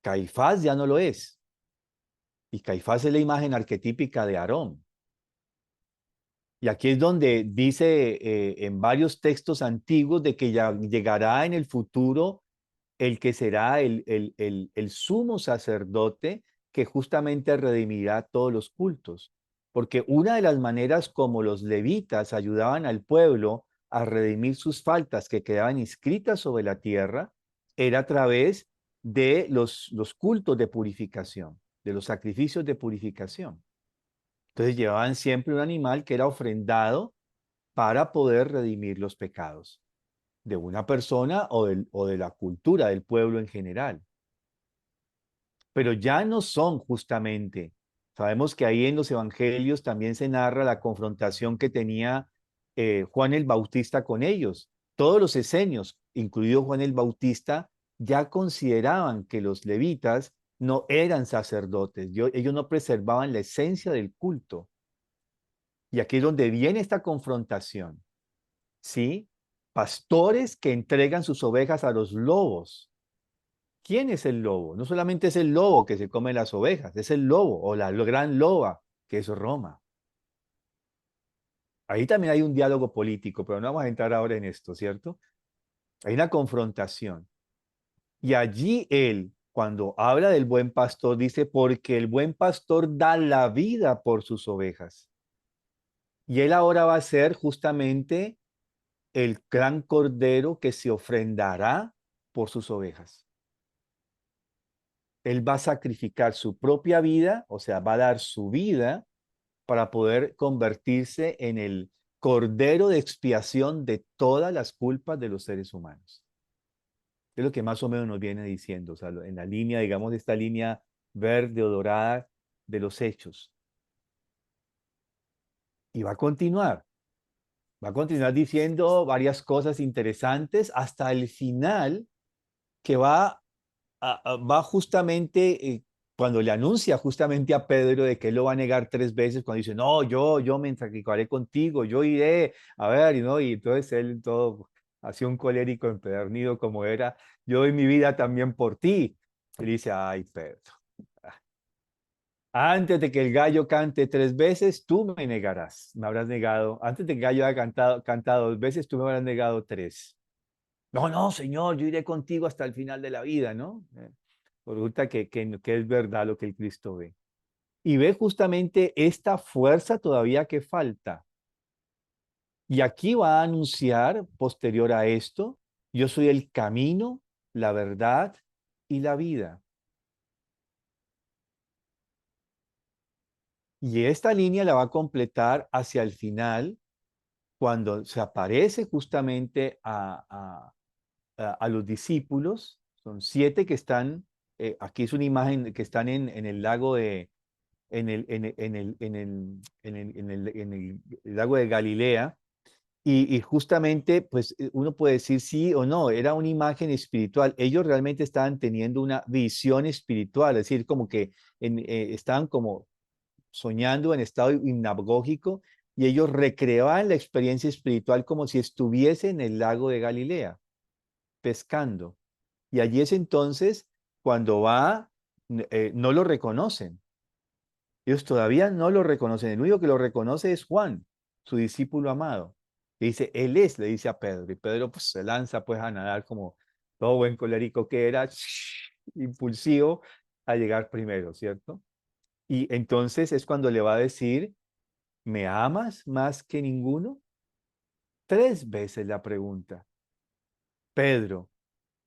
Caifás ya no lo es. Y Caifás es la imagen arquetípica de Aarón. Y aquí es donde dice en varios textos antiguos de que ya llegará en el futuro el que será el sumo sacerdote que justamente redimirá todos los cultos. Porque una de las maneras como los levitas ayudaban al pueblo a redimir sus faltas que quedaban inscritas sobre la tierra era a través de los cultos de purificación, de los sacrificios de purificación. Entonces llevaban siempre un animal que era ofrendado para poder redimir los pecados de una persona o de la cultura del pueblo en general. Pero ya no son justamente. Sabemos que ahí en los evangelios también se narra la confrontación que tenía Juan el Bautista con ellos. Todos los esenios, incluido Juan el Bautista, ya consideraban que los levitas no eran sacerdotes. Ellos no preservaban la esencia del culto. Y aquí es donde viene esta confrontación. ¿Sí? Pastores que entregan sus ovejas a los lobos. ¿Quién es el lobo? No solamente es el lobo que se come las ovejas, es el lobo o la gran loba, que es Roma. Ahí también hay un diálogo político, pero no vamos a entrar ahora en esto, ¿cierto? Hay una confrontación. Y allí él, cuando habla del buen pastor, dice, porque el buen pastor da la vida por sus ovejas. Y él ahora va a ser justamente el gran cordero que se ofrendará por sus ovejas. Él va a sacrificar su propia vida, o sea, va a dar su vida para poder convertirse en el cordero de expiación de todas las culpas de los seres humanos. Es lo que más o menos nos viene diciendo, o sea, en la línea, digamos, de esta línea verde o dorada de los hechos. Y va a continuar diciendo varias cosas interesantes hasta el final, que va justamente cuando le anuncia justamente a Pedro de que él lo va a negar 3 veces, cuando dice, no, yo me sacrificaré contigo, yo iré, a ver, y entonces él todo así un colérico empedernido como era, yo doy mi vida también por ti. Y dice, ay, Pedro, antes de que el gallo cante 3 veces, tú me negarás, me habrás negado, antes de que el gallo haya cantado 2 veces, tú me habrás negado 3. No, no, Señor, yo iré contigo hasta el final de la vida, ¿no? Resulta que es verdad lo que el Cristo ve. Y ve justamente esta fuerza todavía que falta. Y aquí va a anunciar, posterior a esto, yo soy el camino, la verdad y la vida. Y esta línea la va a completar hacia el final, cuando se aparece justamente a los discípulos. Son 7 que están, aquí es una imagen que están en el lago de, en el lago de Galilea, y justamente, pues uno puede decir sí o no, era una imagen espiritual. Ellos realmente estaban teniendo una visión espiritual, es decir, como que estaban como soñando en estado hipnagógico, y ellos recreaban la experiencia espiritual como si estuviese en el lago de Galilea, pescando. Y allí es entonces cuando no lo reconocen. Ellos todavía no lo reconocen. El único que lo reconoce es Juan, su discípulo amado. Y dice, él es, le dice a Pedro. Y Pedro pues se lanza pues a nadar como todo buen colérico que era. impulsivo a llegar primero, ¿cierto? Y entonces es cuando le va a decir, ¿me amas más que ninguno? 3 veces la pregunta. Pedro,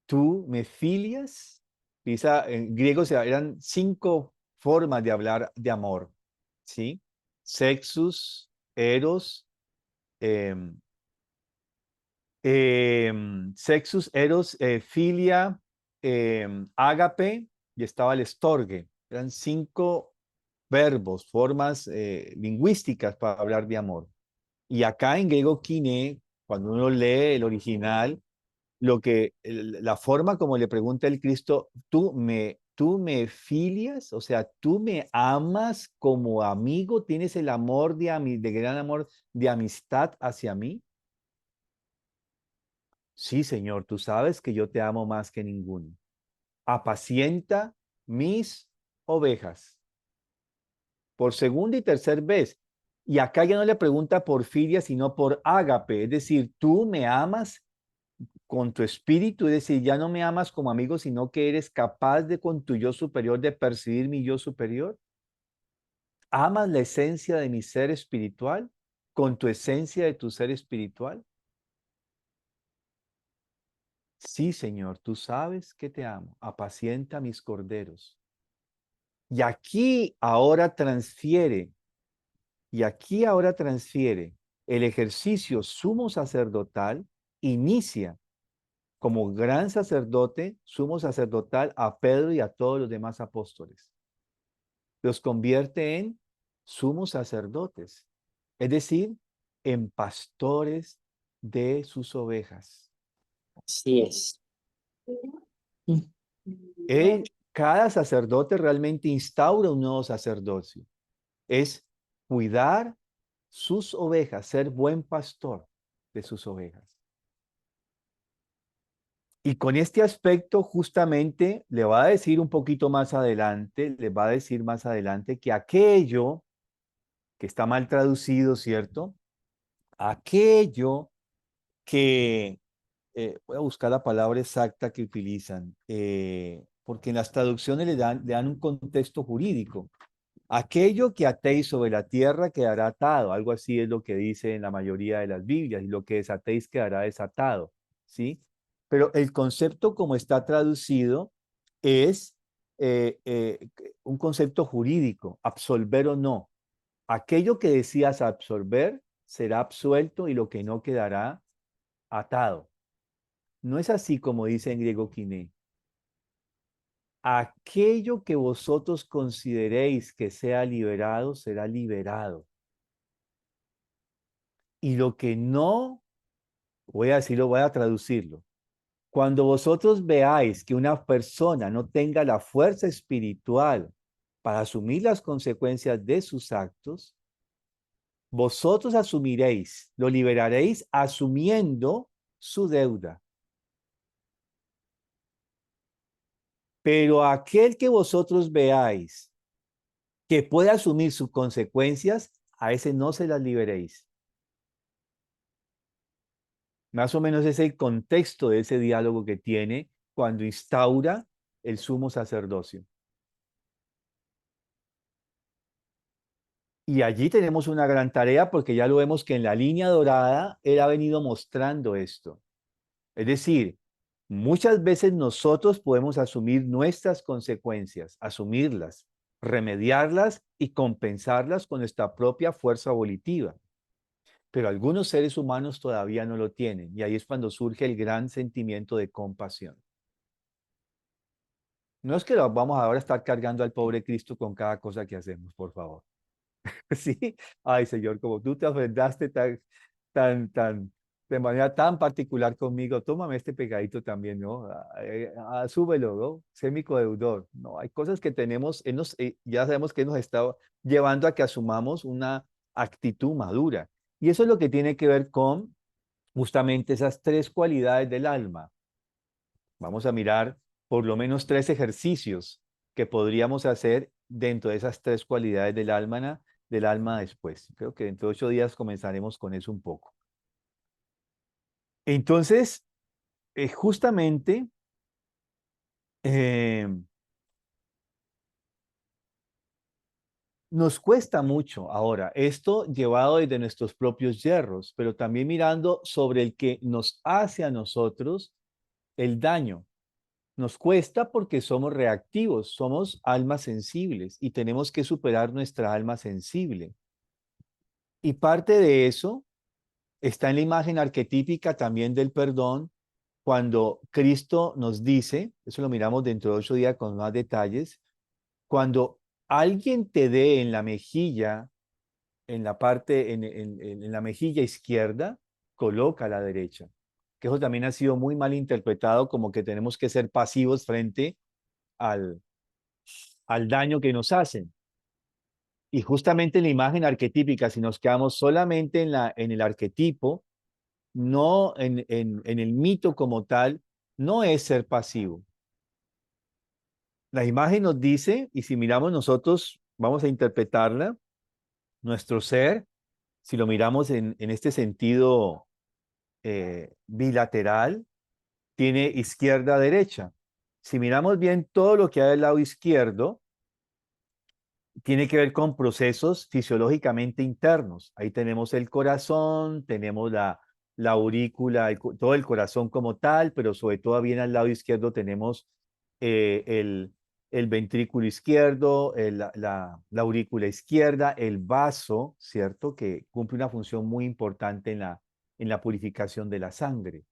¿tú me filias? Quizá en griego eran 5 formas de hablar de amor, ¿sí? Sexus, eros, em, sexus, eros, filia, ágape, y estaba el estorge. Eran 5 verbos, formas lingüísticas para hablar de amor. Y acá en griego kiné, cuando uno lee el original, la forma como le pregunta el Cristo, tú me filias, o sea, tú me amas como amigo, tienes el amor de gran amor de amistad hacia mí. Sí, Señor, tú sabes que yo te amo más que ninguno. Apacienta mis ovejas. Por segunda y tercera vez. Y acá ya no le pregunta por filia, sino por ágape, es decir, tú me amas con tu espíritu, es decir, ya no me amas como amigo, sino que eres capaz de con tu yo superior de percibir mi yo superior. ¿Amas la esencia de mi ser espiritual con tu esencia de tu ser espiritual? Sí, Señor, tú sabes que te amo. Apacienta mis corderos. Y aquí ahora transfiere, y aquí ahora transfiere el ejercicio sumo sacerdotal, inicia como gran sacerdote, sumo sacerdotal a Pedro y a todos los demás apóstoles. Los convierte en sumos sacerdotes, es decir, en pastores de sus ovejas. Así es. Mm. Cada sacerdote realmente instaura un nuevo sacerdocio. Es cuidar sus ovejas, ser buen pastor de sus ovejas. Y con este aspecto justamente le va a decir un poquito más adelante, le va a decir más adelante que aquello que está mal traducido, ¿cierto? Aquello que, voy a buscar la palabra exacta que utilizan, porque en las traducciones le dan un contexto jurídico. Aquello que atéis sobre la tierra quedará atado, algo así es lo que dice en la mayoría de las Biblias, y lo que desatéis quedará desatado, ¿sí? Pero el concepto como está traducido es un concepto jurídico, absolver o no. Aquello que decías absorber será absuelto y lo que no quedará atado. No es así como dice en griego kiné. Aquello que vosotros consideréis que sea liberado, será liberado. Y lo que no, voy a decirlo, voy a traducirlo. Cuando vosotros veáis que una persona no tenga la fuerza espiritual para asumir las consecuencias de sus actos, vosotros asumiréis, lo liberaréis asumiendo su deuda. Pero aquel que vosotros veáis que puede asumir sus consecuencias, a ese no se las liberéis. Más o menos es el contexto de ese diálogo que tiene cuando instaura el sumo sacerdocio. Y allí tenemos una gran tarea porque ya lo vemos que en la línea dorada él ha venido mostrando esto. Es decir, muchas veces nosotros podemos asumir nuestras consecuencias, asumirlas, remediarlas y compensarlas con nuestra propia fuerza volitiva. Pero algunos seres humanos todavía no lo tienen y ahí es cuando surge el gran sentimiento de compasión. No es que lo vamos ahora a estar cargando al pobre Cristo con cada cosa que hacemos, por favor. Sí, ay Señor, como tú te ofrendaste de manera tan particular conmigo, tómame este pegadito también, ¿no? Súbelo, ¿no? Sé mi codeudor. No, hay cosas que tenemos, ya sabemos que nos está llevando a que asumamos una actitud madura. Y eso es lo que tiene que ver con justamente esas 3 cualidades del alma. Vamos a mirar por lo menos 3 ejercicios que podríamos hacer dentro de esas 3 cualidades del alma después. Creo que dentro de 8 días comenzaremos con eso un poco. Entonces, justamente Eh, Nos cuesta mucho ahora esto llevado desde nuestros propios yerros, pero también mirando sobre el que nos hace a nosotros el daño. Nos cuesta porque somos reactivos, somos almas sensibles y tenemos que superar nuestra alma sensible. Y parte de eso está en la imagen arquetípica también del perdón, cuando Cristo nos dice, eso lo miramos dentro de 8 días con más detalles, cuando alguien te dé en la mejilla, en la parte, en la mejilla izquierda, coloca la derecha. Que eso también ha sido muy mal interpretado como que tenemos que ser pasivos frente al, al daño que nos hacen. Y justamente en la imagen arquetípica, si nos quedamos solamente en el arquetipo, no en el mito como tal, no es ser pasivo. La imagen nos dice, y si miramos nosotros, vamos a interpretarla, nuestro ser, si lo miramos en este sentido bilateral, tiene izquierda-derecha. Si miramos bien todo lo que hay del lado izquierdo, tiene que ver con procesos fisiológicamente internos. Ahí tenemos el corazón, tenemos la aurícula, todo el corazón como tal, pero sobre todo bien al lado izquierdo tenemos el ventrículo izquierdo, la aurícula izquierda, el vaso, ¿cierto? Que cumple una función muy importante en la purificación de la sangre.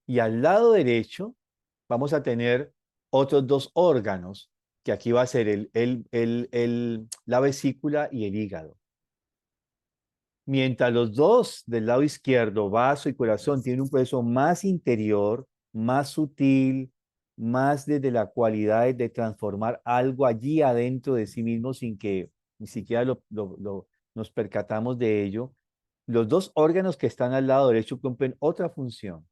Y al lado derecho vamos a tener otros dos órganos, que aquí va a ser la vesícula y el hígado. Mientras los dos del lado izquierdo, vaso y corazón, tienen un proceso más interior, más sutil, más desde la cualidad de transformar algo allí adentro de sí mismo sin que ni siquiera nos percatamos de ello. Los dos órganos que están al lado derecho cumplen otra función.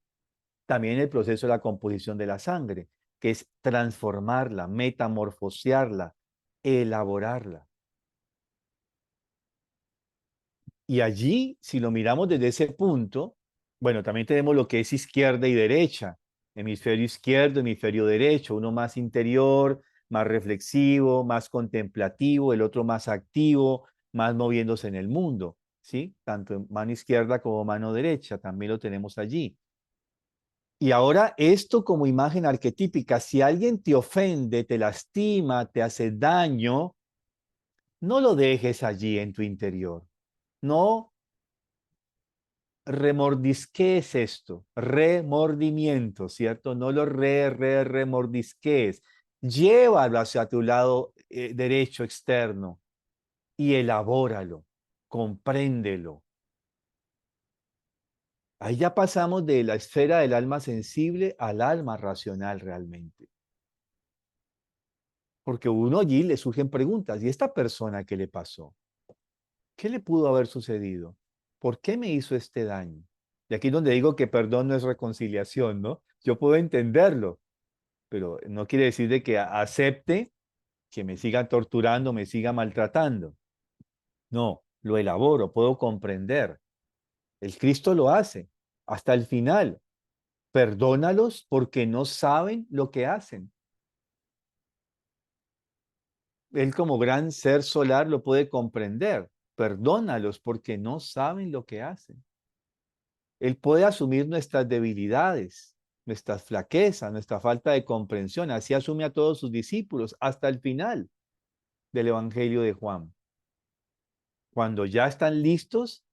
También el proceso de la composición de la sangre, que es transformarla, metamorfosearla, elaborarla. Y allí, si lo miramos desde ese punto, bueno, también tenemos lo que es izquierda y derecha, hemisferio izquierdo, hemisferio derecho, uno más interior, más reflexivo, más contemplativo, el otro más activo, más moviéndose en el mundo, ¿sí? Tanto en mano izquierda como mano derecha, también lo tenemos allí. Y ahora esto como imagen arquetípica, si alguien te ofende, te lastima, te hace daño, no lo dejes allí en tu interior. No remordisquees esto, remordimiento, ¿cierto? No lo remordisquees. Llévalo hacia tu lado derecho externo y elabóralo, compréndelo. Ahí ya pasamos de la esfera del alma sensible al alma racional realmente. Porque uno allí le surgen preguntas. ¿Y esta persona qué le pasó? ¿Qué le pudo haber sucedido? ¿Por qué me hizo este daño? Y aquí es donde digo que perdón no es reconciliación, ¿no? Yo puedo entenderlo, pero no quiere decir de que acepte que me sigan torturando, me siga maltratando. No, lo elaboro, puedo comprender. El Cristo lo hace hasta el final. Perdónalos porque no saben lo que hacen. Él como gran ser solar lo puede comprender. Perdónalos porque no saben lo que hacen. Él puede asumir nuestras debilidades, nuestras flaquezas, nuestra falta de comprensión. Así asume a todos sus discípulos hasta el final del Evangelio de Juan. Cuando ya están listos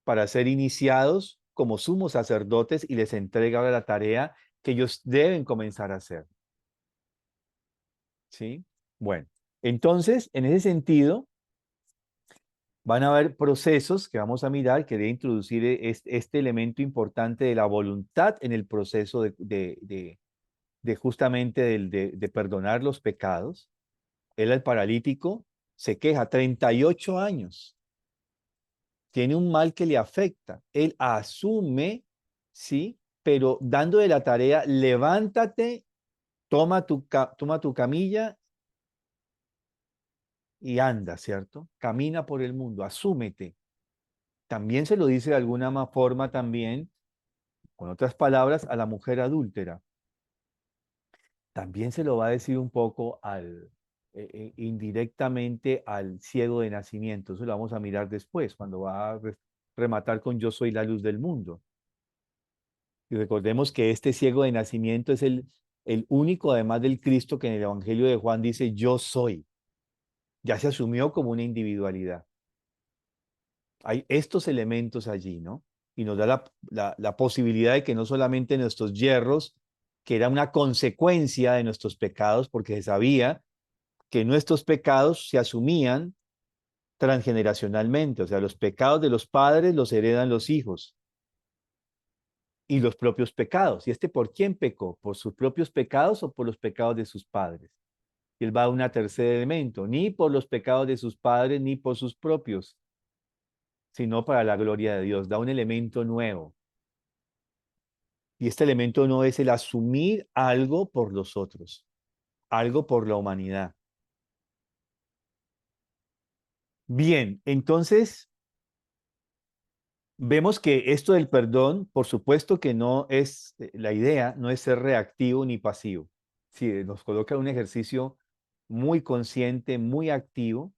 para ser iniciados como sumos sacerdotes y les entrega ahora la tarea que ellos deben comenzar a hacer. ¿Sí? Bueno, entonces, en ese sentido, van a haber procesos que vamos a mirar que debe introducir este elemento importante de la voluntad en el proceso de justamente de perdonar los pecados. Él, el paralítico, se queja 38 años. Tiene un mal que le afecta. Él asume, ¿sí? Pero dándole la tarea, levántate, toma tu camilla y anda, ¿cierto? Camina por el mundo, asúmete. También se lo dice de alguna forma también, con otras palabras, a la mujer adúltera. también se lo va a decir un poco indirectamente al ciego de nacimiento. Eso lo vamos a mirar después, cuando va a rematar con yo soy la luz del mundo. Y recordemos que este ciego de nacimiento es el único, además del Cristo, que en el Evangelio de Juan dice yo soy. Ya se asumió como una individualidad. Hay estos elementos allí, ¿no? Y nos da la posibilidad de que no solamente nuestros yerros, que era una consecuencia de nuestros pecados, porque se sabía que nuestros pecados se asumían transgeneracionalmente, o sea, los pecados de los padres los heredan los hijos y los propios pecados. ¿Y este por quién pecó? ¿Por sus propios pecados o por los pecados de sus padres? Y él va a un tercer elemento, ni por los pecados de sus padres ni por sus propios, sino para la gloria de Dios. Da un elemento nuevo. Y este elemento no es el asumir algo por los otros, algo por la humanidad. Bien, entonces vemos que esto del perdón, por supuesto que no es, la idea no es ser reactivo ni pasivo. Sí, nos coloca en un ejercicio muy consciente, muy activo,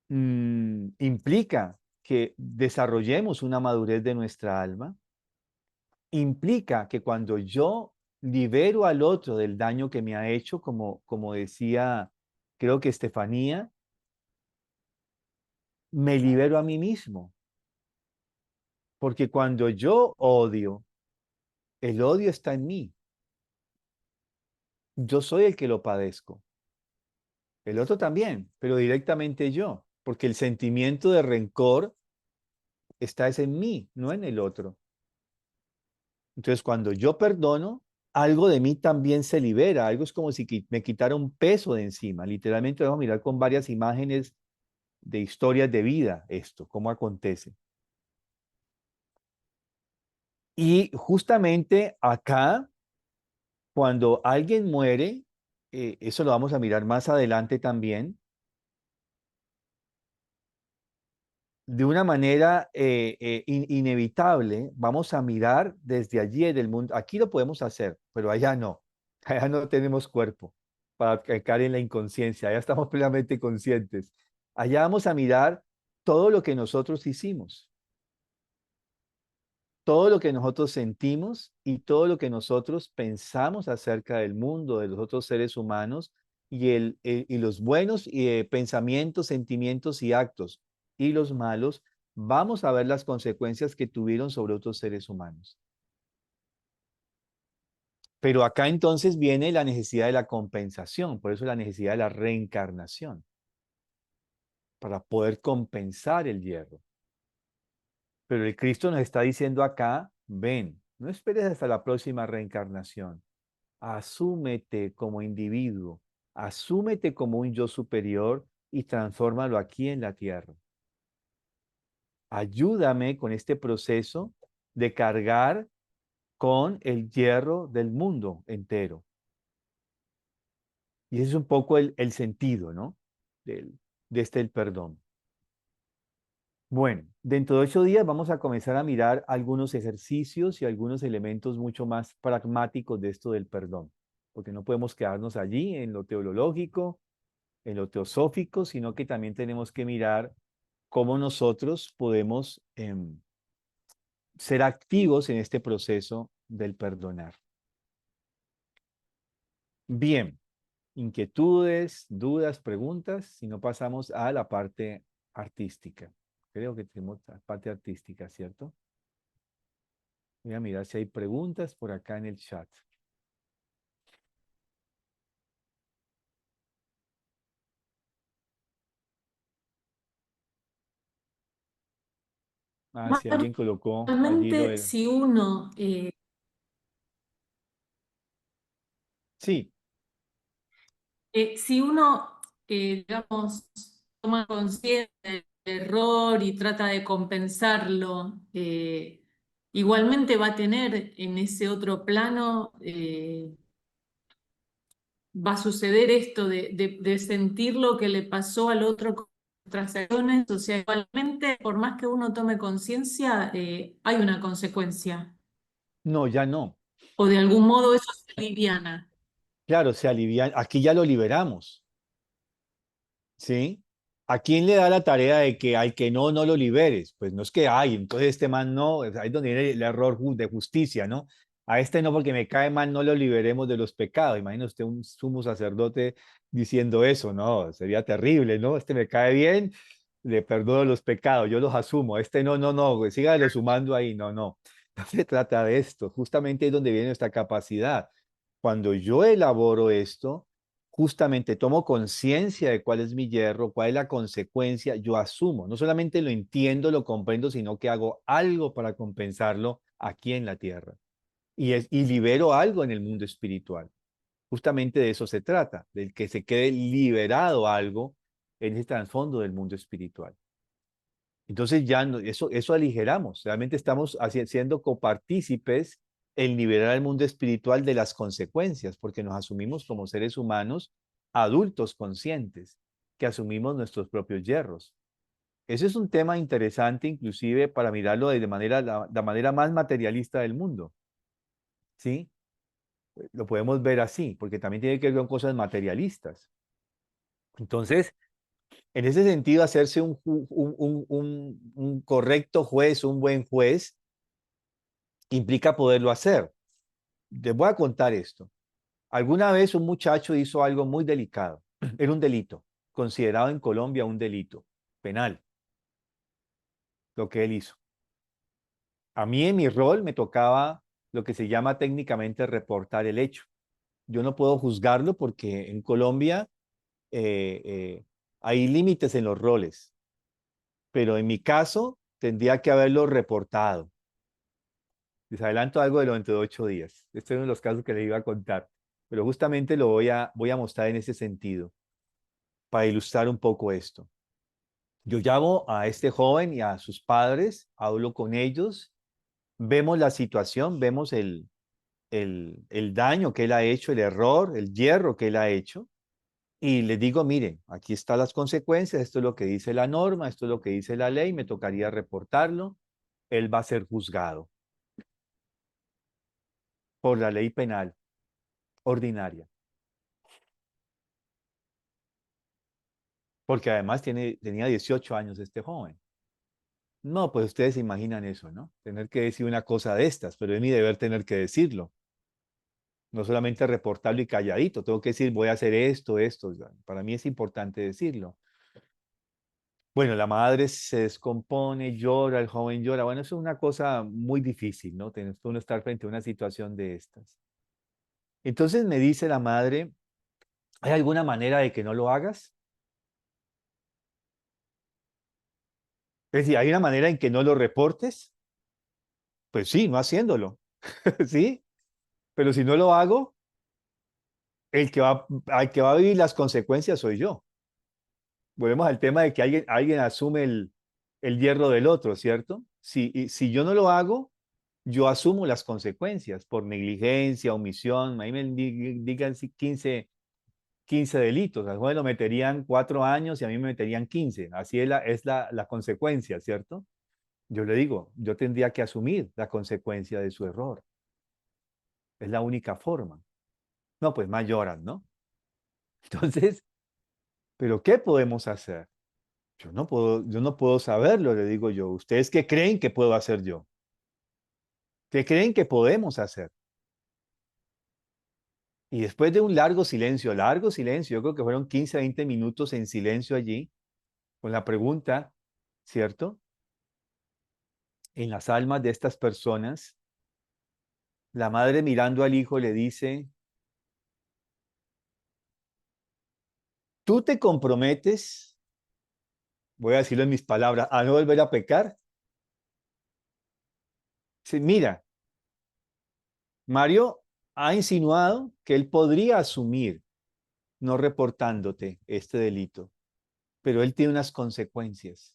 implica que desarrollemos una madurez de nuestra alma, implica que cuando yo libero al otro del daño que me ha hecho, como decía, creo que Estefanía, me libero a mí mismo. Porque cuando yo odio, el odio está en mí. Yo soy el que lo padezco. El otro también, pero directamente yo, porque el sentimiento de rencor está es en mí, no en el otro. Entonces, cuando yo perdono, algo de mí también se libera, algo es como si me quitara un peso de encima. Literalmente vamos a mirar con varias imágenes de historias de vida esto, cómo acontece. Y justamente acá, cuando alguien muere, eso lo vamos a mirar más adelante también, de una manera inevitable, vamos a mirar desde allí del mundo. Aquí lo podemos hacer, pero allá no. Allá no tenemos cuerpo para caer en la inconsciencia. Allá estamos plenamente conscientes. Allá vamos a mirar todo lo que nosotros hicimos, todo lo que nosotros sentimos y todo lo que nosotros pensamos acerca del mundo, de los otros seres humanos y los buenos pensamientos, sentimientos y actos y los malos, vamos a ver las consecuencias que tuvieron sobre otros seres humanos. Pero acá entonces viene la necesidad de la compensación, por eso la necesidad de la reencarnación, para poder compensar el hierro. Pero el Cristo nos está diciendo acá, ven, no esperes hasta la próxima reencarnación. Asúmete como individuo, asúmete como un yo superior y transfórmalo aquí en la tierra. Ayúdame con este proceso de cargar con el hierro del mundo entero. Y ese es un poco el sentido, ¿no? El perdón. Bueno, dentro de 8 días vamos a comenzar a mirar algunos ejercicios y algunos elementos mucho más pragmáticos de esto del perdón, porque no podemos quedarnos allí en lo teológico, en lo teosófico, sino que también tenemos que mirar cómo nosotros podemos ser activos en este proceso del perdonar. Bien, inquietudes, dudas, preguntas, si no pasamos a la parte artística. Creo que tenemos la parte artística, ¿cierto? Voy a mirar si hay preguntas por acá en el chat. Ah, si alguien colocó allí lo Realmente, del... si uno, Sí, si uno digamos, toma conciencia del error y trata de compensarlo, igualmente va a tener en ese otro plano, va a suceder esto de sentir lo que le pasó al otro con otras acciones. O sea, igualmente, por más que uno tome conciencia, hay una consecuencia. no, ya no. O de algún modo eso se aliviana. Claro, se alivian, aquí ya lo liberamos, ¿sí? ¿A quién le da la tarea de que al que no, no lo liberes? Pues no es que, ay, entonces este man no, ahí es donde viene el error de justicia, ¿no? A este no, porque me cae mal, no lo liberemos de los pecados. Imagina usted un sumo sacerdote diciendo eso, no, sería terrible, ¿no? Este me cae bien, le perdono los pecados, yo los asumo. Este no, no, no, sígalo sumando ahí, no, no. No se trata de esto, justamente es donde viene nuestra capacidad. Cuando yo elaboro esto, justamente tomo conciencia de cuál es mi yerro, cuál es la consecuencia, yo asumo, no solamente lo entiendo, lo comprendo, sino que hago algo para compensarlo aquí en la tierra. Y libero algo en el mundo espiritual. Justamente de eso se trata, del que se quede liberado algo en ese trasfondo del mundo espiritual. Entonces ya no, eso aligeramos, realmente estamos siendo copartícipes en liberar al mundo espiritual de las consecuencias, porque nos asumimos como seres humanos adultos conscientes, que asumimos nuestros propios yerros. Ese es un tema interesante, inclusive para mirarlo de manera, la manera más materialista del mundo, ¿sí? Lo podemos ver así, porque también tiene que ver con cosas materialistas. Entonces, en ese sentido, hacerse un correcto juez, un buen juez, implica poderlo hacer. Les voy a contar esto. Alguna vez un muchacho hizo algo muy delicado. Era un delito, considerado en Colombia un delito penal, lo que él hizo. A mí en mi rol me tocaba lo que se llama técnicamente reportar el hecho. Yo no puedo juzgarlo porque en Colombia eh, eh, hay límites en los roles, pero en mi caso tendría que haberlo reportado. Les adelanto algo de lo dentro de 8 días. Este es uno de los casos que les iba a contar, pero justamente lo voy a mostrar en ese sentido, para ilustrar un poco esto. Yo llamo a este joven y a sus padres, hablo con ellos, vemos la situación, vemos el daño que él ha hecho, el error, el hierro que él ha hecho, y les digo, miren, aquí están las consecuencias, esto es lo que dice la norma, esto es lo que dice la ley, me tocaría reportarlo, él va a ser juzgado por la ley penal ordinaria. Porque además tenía 18 años este joven. No, pues ustedes se imaginan eso, ¿no? Tener que decir una cosa de estas, pero es mi deber tener que decirlo. No solamente reportarlo y calladito, tengo que decir, voy a hacer esto, esto. Para mí es importante decirlo. Bueno, la madre se descompone, llora, el joven llora. Bueno, eso es una cosa muy difícil, ¿no? Tener uno estar frente a una situación de estas. Entonces me dice la madre, ¿hay alguna manera de que no lo hagas? Es decir, ¿hay una manera en que no lo reportes? Pues sí, no haciéndolo, ¿sí? Pero si no lo hago, al que va a vivir las consecuencias soy yo. Volvemos al tema de que alguien asume el hierro del otro, ¿cierto? Si yo no lo hago, yo asumo las consecuencias por negligencia, omisión. Ahí me digan si 15 delitos. Al joven lo meterían 4 años y a mí me meterían 15. Así es la consecuencia, ¿cierto? Yo le digo, yo tendría que asumir la consecuencia de su error. Es la única forma. No, pues más lloran, ¿no? Entonces, ¿pero qué podemos hacer? Yo no puedo saberlo, le digo yo. ¿Ustedes qué creen que puedo hacer yo? ¿Qué creen que podemos hacer? Y después de un largo silencio, yo creo que fueron 15, 20 minutos en silencio allí, con la pregunta, ¿cierto? En las almas de estas personas, la madre mirando al hijo le dice, ¿tú te comprometes, voy a decirlo en mis palabras, a no volver a pecar? Sí, mira, Mario ha insinuado que él podría asumir no reportándote este delito, pero él tiene unas consecuencias.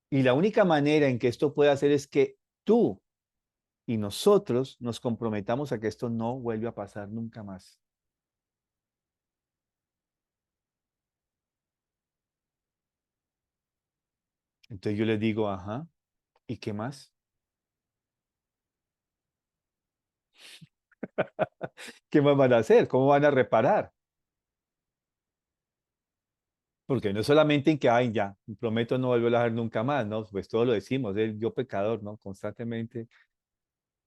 Y la única manera en que esto puede hacer es que tú y nosotros nos comprometamos a que esto no vuelva a pasar nunca más. Entonces yo les digo, ajá, ¿y qué más? ¿Qué más van a hacer? ¿Cómo van a reparar? Porque no es solamente en que, ay, ya, prometo no volverlo a hacer nunca más, ¿no? Pues todo lo decimos, yo pecador, ¿no? Constantemente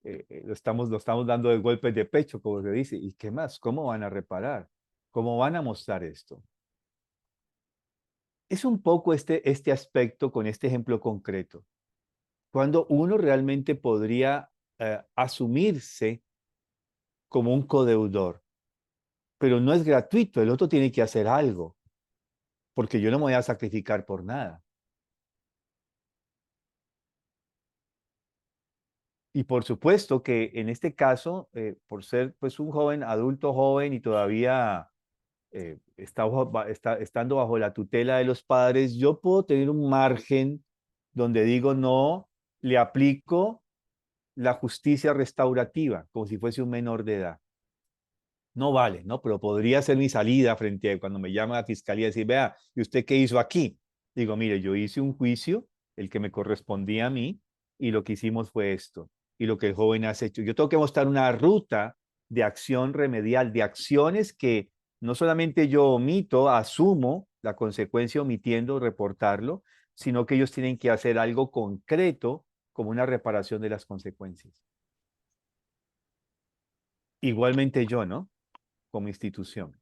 lo estamos dando de golpes de pecho, como se dice. ¿Y qué más? ¿Cómo van a reparar? ¿Cómo van a mostrar esto? Es un poco este aspecto con este ejemplo concreto. Cuando uno realmente podría asumirse como un codeudor, pero no es gratuito, el otro tiene que hacer algo, porque yo no me voy a sacrificar por nada. Y por supuesto que en este caso, por ser pues un joven, adulto joven y todavía estando bajo la tutela de los padres, yo puedo tener un margen donde digo no, le aplico la justicia restaurativa, como si fuese un menor de edad. No vale, ¿no? Pero podría ser mi salida frente a cuando me llama la fiscalía y decir, vea, ¿y usted qué hizo aquí? Digo, mire, yo hice un juicio, el que me correspondía a mí, y lo que hicimos fue esto, y lo que el joven ha hecho. Yo tengo que mostrar una ruta de acción remedial, de acciones que no solamente yo omito, asumo la consecuencia omitiendo reportarlo, sino que ellos tienen que hacer algo concreto como una reparación de las consecuencias. Igualmente yo, ¿no? Como institución.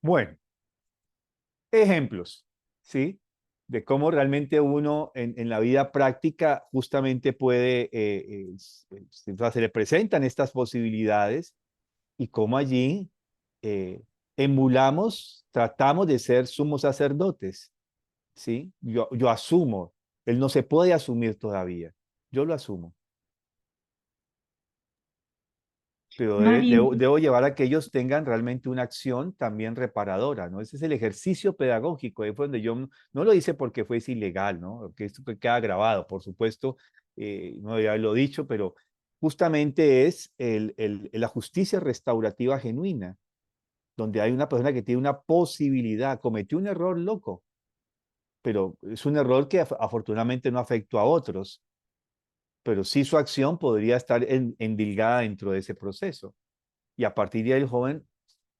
Bueno, ejemplos, ¿sí? De cómo realmente uno en la vida práctica justamente puede, se le presentan estas posibilidades y cómo allí eh, emulamos, tratamos de ser sumos sacerdotes, ¿sí? Yo asumo, él no se puede asumir todavía, yo lo asumo. Pero Mario, debo llevar a que ellos tengan realmente una acción también reparadora, ¿no? Ese es el ejercicio pedagógico, ahí fue donde yo no lo hice porque fuese ilegal, ¿no? Que esto queda grabado, por supuesto, no ya lo he dicho, pero justamente es la justicia restaurativa genuina, donde hay una persona que tiene una posibilidad, cometió un error loco, pero es un error que afortunadamente no afectó a otros, pero sí su acción podría estar endilgada dentro de ese proceso. Y a partir de ahí el joven,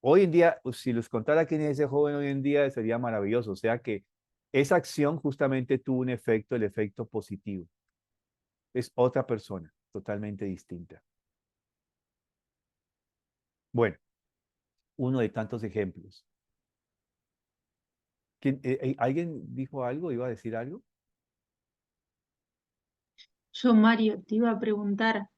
hoy en día, si les contara quién es ese joven hoy en día, sería maravilloso. O sea que esa acción justamente tuvo un efecto, el efecto positivo. Es otra persona, totalmente distinta. Bueno, uno de tantos ejemplos. ¿Alguien dijo algo? ¿Iba a decir algo? yo, Mario, te iba a preguntar,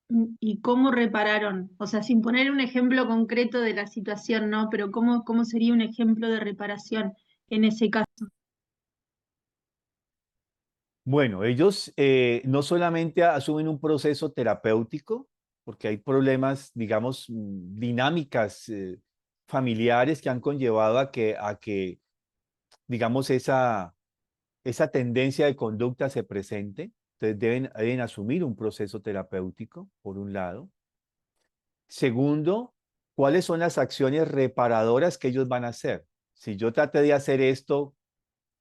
¿y cómo repararon? O sea, sin poner un ejemplo concreto de la situación, ¿no? Pero ¿cómo sería un ejemplo de reparación en ese caso? Bueno, ellos no solamente asumen un proceso terapéutico, porque hay problemas, digamos, dinámicas familiares que han conllevado a que digamos, esa tendencia de conducta se presente. Entonces deben asumir un proceso terapéutico, por un lado. Segundo, ¿cuáles son las acciones reparadoras que ellos van a hacer? Si yo traté de hacer esto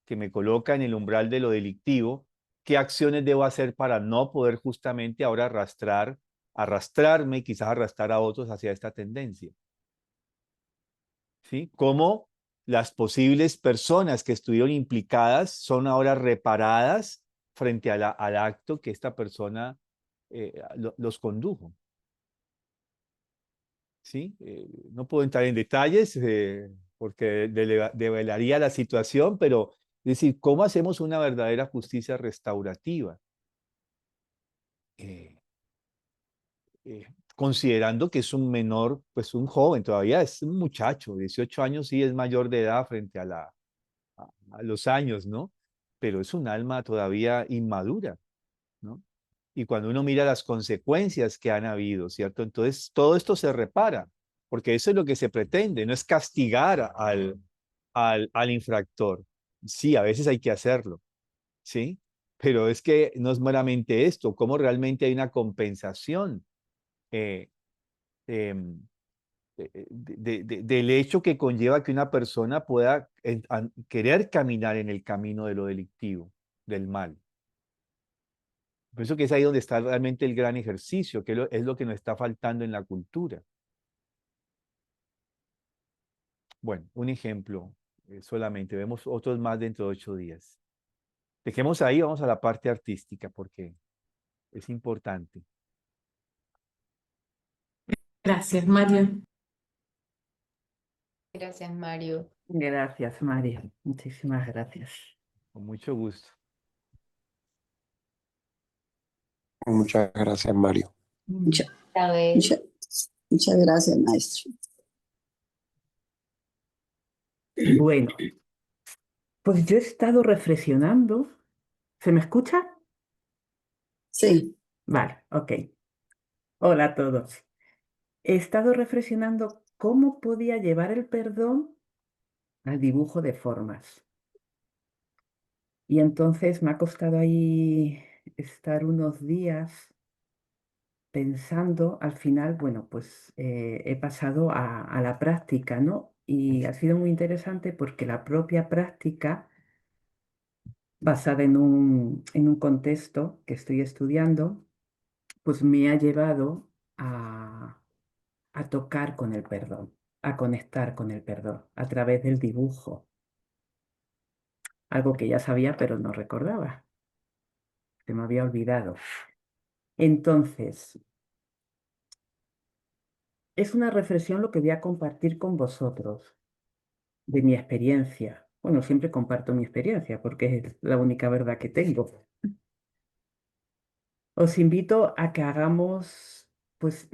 que me coloca en el umbral de lo delictivo, ¿qué acciones debo hacer para no poder justamente ahora arrastrarme y quizás arrastrar a otros hacia esta tendencia? ¿Sí? ¿Cómo las posibles personas que estuvieron implicadas son ahora reparadas frente al acto que esta persona los condujo? ¿Sí? No puedo entrar en detalles porque develaría la situación, pero es decir, ¿cómo hacemos una verdadera justicia restaurativa? Eh, Considerando que es un menor, pues un joven, todavía es un muchacho, 18 años sí es mayor de edad frente a los años, ¿no? Pero es un alma todavía inmadura, ¿no? Y cuando uno mira las consecuencias que han habido, ¿cierto? Entonces todo esto se repara, porque eso es lo que se pretende, no es castigar al infractor. Sí, a veces hay que hacerlo, ¿sí? Pero es que no es meramente esto, cómo realmente hay una compensación eh, em, del hecho que conlleva que una persona pueda querer caminar en el camino de lo delictivo, del mal. Pienso que es ahí donde está realmente el gran ejercicio, que es lo que nos está faltando en la cultura. Bueno, un ejemplo solamente. Vemos otros más dentro de 8 días. Dejemos ahí, vamos a la parte artística porque es importante. Gracias, Mario. Gracias, Mario. Gracias, María. Muchísimas gracias. Con mucho gusto. Muchas gracias, Mario. A ver, Muchas gracias, maestro. Bueno, pues yo he estado reflexionando. ¿Se me escucha? Sí, Vale, ok. Hola a todos. He estado reflexionando cómo podía llevar el perdón al dibujo de formas. Y entonces me ha costado ahí estar unos días pensando. Al final, bueno, pues he pasado a la práctica, ¿no? Y ha sido muy interesante porque la propia práctica, basada en un contexto que estoy estudiando, pues me ha llevado a tocar con el perdón, a conectar con el perdón a través del dibujo, algo que ya sabía pero no recordaba, se me había olvidado. Entonces, es una reflexión lo que voy a compartir con vosotros, de mi experiencia. Bueno, siempre comparto mi experiencia porque es la única verdad que tengo. Os invito a que hagamos, pues,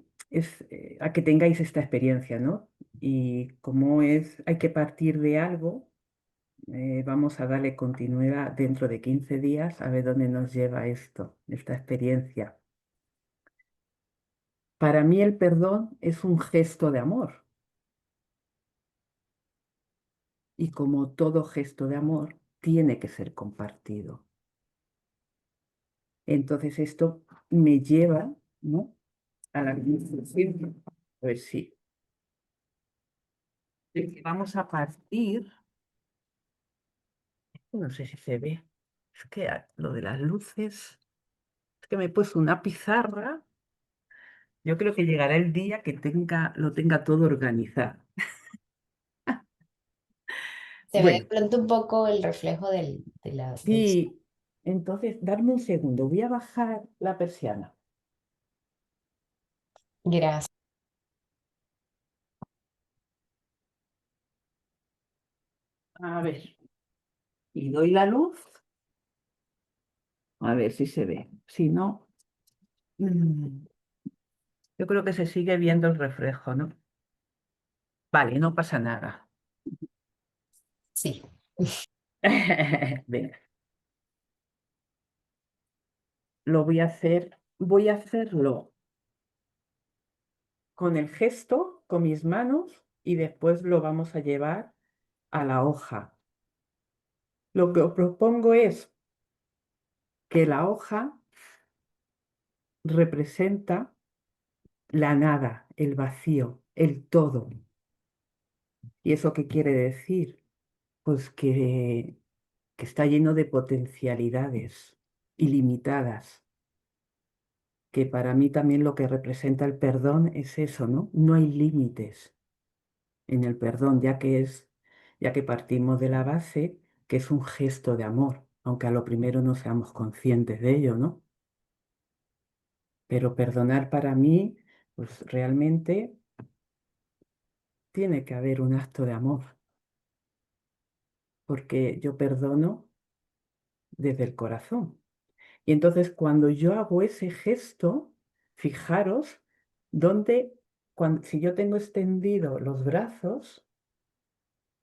a que tengáis esta experiencia, ¿no? Y como hay que partir de algo, vamos a darle continuidad dentro de 15 días a ver dónde nos lleva esto, esta experiencia. Para mí el perdón es un gesto de amor. Y como todo gesto de amor, tiene que ser compartido. Entonces esto me lleva, ¿no?, a la conclusión. Pues sí. Vamos a partir, no sé si se ve, es que lo de las luces, es que me he puesto una pizarra. Yo creo que llegará el día que lo tenga todo organizado. se ve de Bueno, pronto un poco el reflejo del sí, entonces, darme un segundo, voy a bajar la persiana. Gracias. A ver, y doy la luz, a ver si se ve. Si no, yo creo que se sigue viendo el reflejo, ¿no? Vale, no pasa nada. Sí. Venga. Voy a hacerlo con el gesto, con mis manos, y después lo vamos a llevar a la hoja. Lo que os propongo es que la hoja representa la nada, el vacío, el todo. ¿Y eso qué quiere decir? Pues que está lleno de potencialidades ilimitadas, que para mí también lo que representa el perdón es eso, ¿no? No hay límites en el perdón, ya que partimos de la base que es un gesto de amor, aunque a lo primero no seamos conscientes de ello, ¿no? Pero perdonar para mí, pues realmente tiene que haber un acto de amor, porque yo perdono desde el corazón. Y entonces cuando yo hago ese gesto, fijaros dónde, si yo tengo extendido los brazos,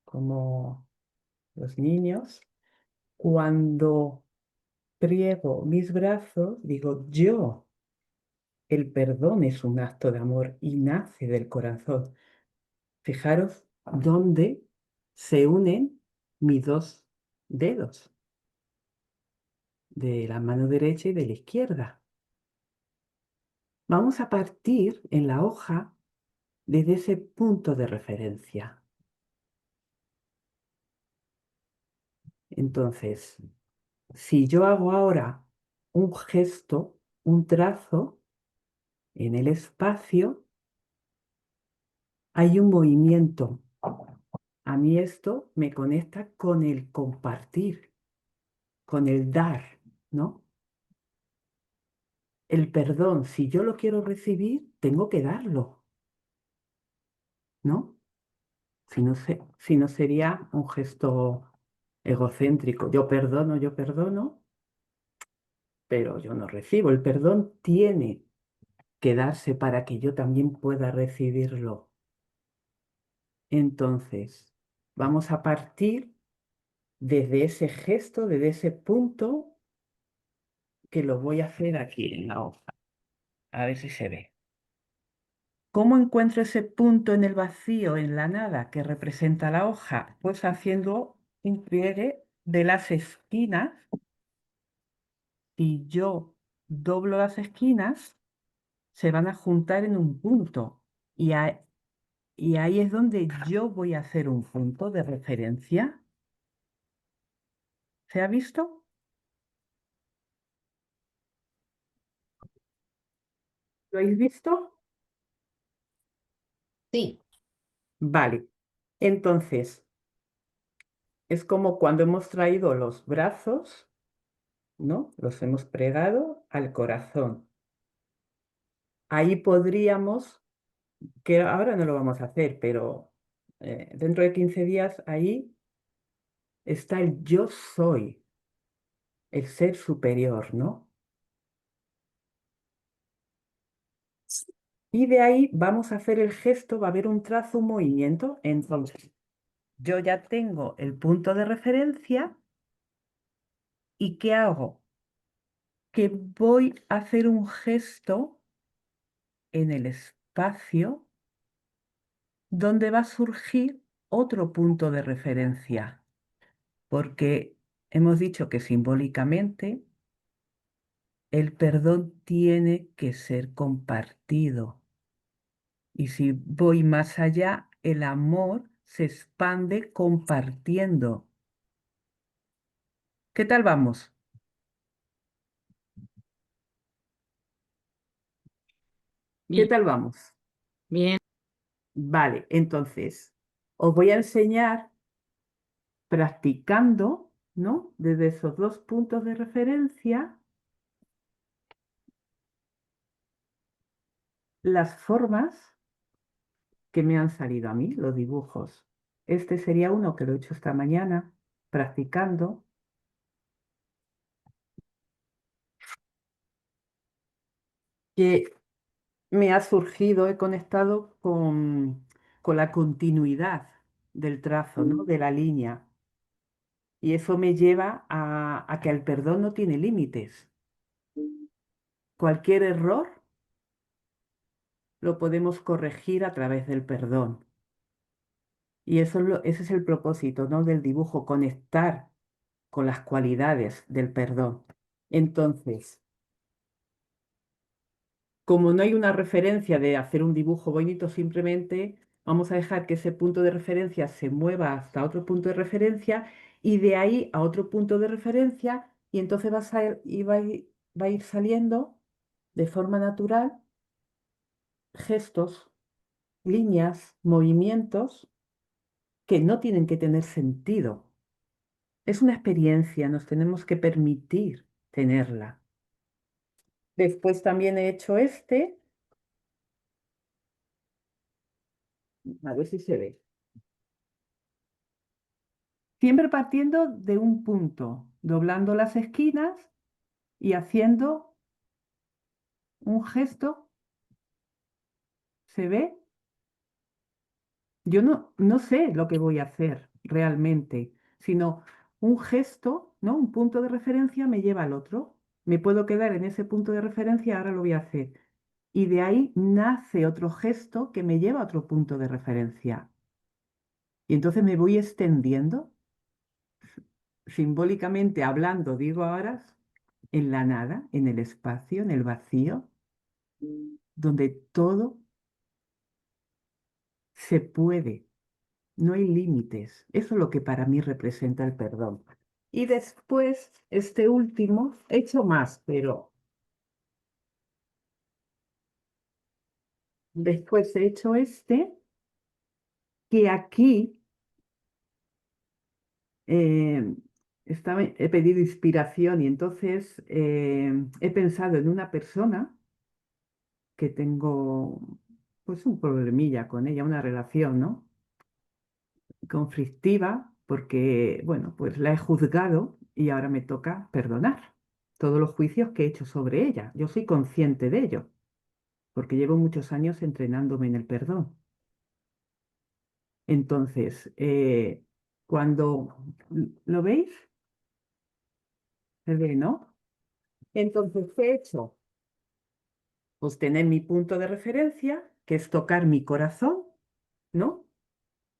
como los niños, cuando pliego mis brazos, digo yo, el perdón es un acto de amor y nace del corazón. Fijaros dónde se unen mis dos dedos, de la mano derecha y de la izquierda. Vamos a partir en la hoja desde ese punto de referencia. Entonces, si yo hago ahora un gesto, un trazo en el espacio, hay un movimiento. A mí esto me conecta con el compartir, con el dar, ¿no? El perdón, si yo lo quiero recibir, tengo que darlo, ¿no? Si no sería un gesto egocéntrico. Yo perdono, pero yo no recibo. El perdón tiene que darse para que yo también pueda recibirlo. Entonces, vamos a partir desde ese gesto, desde ese punto, que lo voy a hacer aquí en la hoja. A ver si se ve. ¿Cómo encuentro ese punto en el vacío, en la nada, que representa la hoja? Pues haciendo un pliegue de las esquinas. Si yo doblo las esquinas, se van a juntar en un punto. Y ahí es donde yo voy a hacer un punto de referencia. ¿Se ha visto? ¿Lo habéis visto? Sí, Vale. Entonces, es como cuando hemos traído los brazos, ¿no? Los hemos plegado al corazón. Ahí podríamos, que ahora no lo vamos a hacer, pero dentro de 15 días ahí está el yo soy, el ser superior, ¿no? Y de ahí vamos a hacer el gesto, va a haber un trazo, un movimiento. Entonces, yo ya tengo el punto de referencia. ¿Y qué hago? Que voy a hacer un gesto en el espacio donde va a surgir otro punto de referencia, porque hemos dicho que simbólicamente el perdón tiene que ser compartido. Y si voy más allá, el amor se expande compartiendo. ¿Qué tal vamos? ¿Qué Bien, tal vamos? bien. Vale, entonces, os voy a enseñar practicando, ¿no? Desde esos dos puntos de referencia, las formas que me han salido a mí, los dibujos. Este sería uno que lo he hecho esta mañana, practicando. Que me ha surgido, he conectado con la continuidad del trazo, ¿no? De la línea. Y eso me lleva a que el perdón no tiene límites. Cualquier error lo podemos corregir a través del perdón. Y ese es el propósito, ¿no? Del dibujo, conectar con las cualidades del perdón. Entonces, como no hay una referencia de hacer un dibujo bonito, simplemente vamos a dejar que ese punto de referencia se mueva hasta otro punto de referencia y de ahí a otro punto de referencia y entonces va a ir saliendo de forma natural gestos, líneas, movimientos que no tienen que tener sentido. Es una experiencia, nos tenemos que permitir tenerla. Después también he hecho este, a ver si se ve. Siempre partiendo de un punto, doblando las esquinas y haciendo un gesto. ¿Se ve? Yo no sé lo que voy a hacer realmente, sino un gesto, ¿no? Un punto de referencia me lleva al otro. Me puedo quedar en ese punto de referencia, ahora lo voy a hacer. Y de ahí nace otro gesto que me lleva a otro punto de referencia. Y entonces me voy extendiendo, simbólicamente hablando, digo ahora, en la nada, en el espacio, en el vacío, donde todo se puede, no hay límites. Eso es lo que para mí representa el perdón. Y después, este último, he hecho más, pero después he hecho este, que aquí he pedido inspiración y entonces he pensado en una persona que tengo pues un problemilla con ella, una relación, ¿no? Conflictiva, porque, bueno, pues la he juzgado y ahora me toca perdonar todos los juicios que he hecho sobre ella. Yo soy consciente de ello, porque llevo muchos años entrenándome en el perdón. Entonces, cuando lo veis, se ve, ¿no? Entonces, ¿qué he hecho? Pues tener mi punto de referencia, que es tocar mi corazón, ¿no?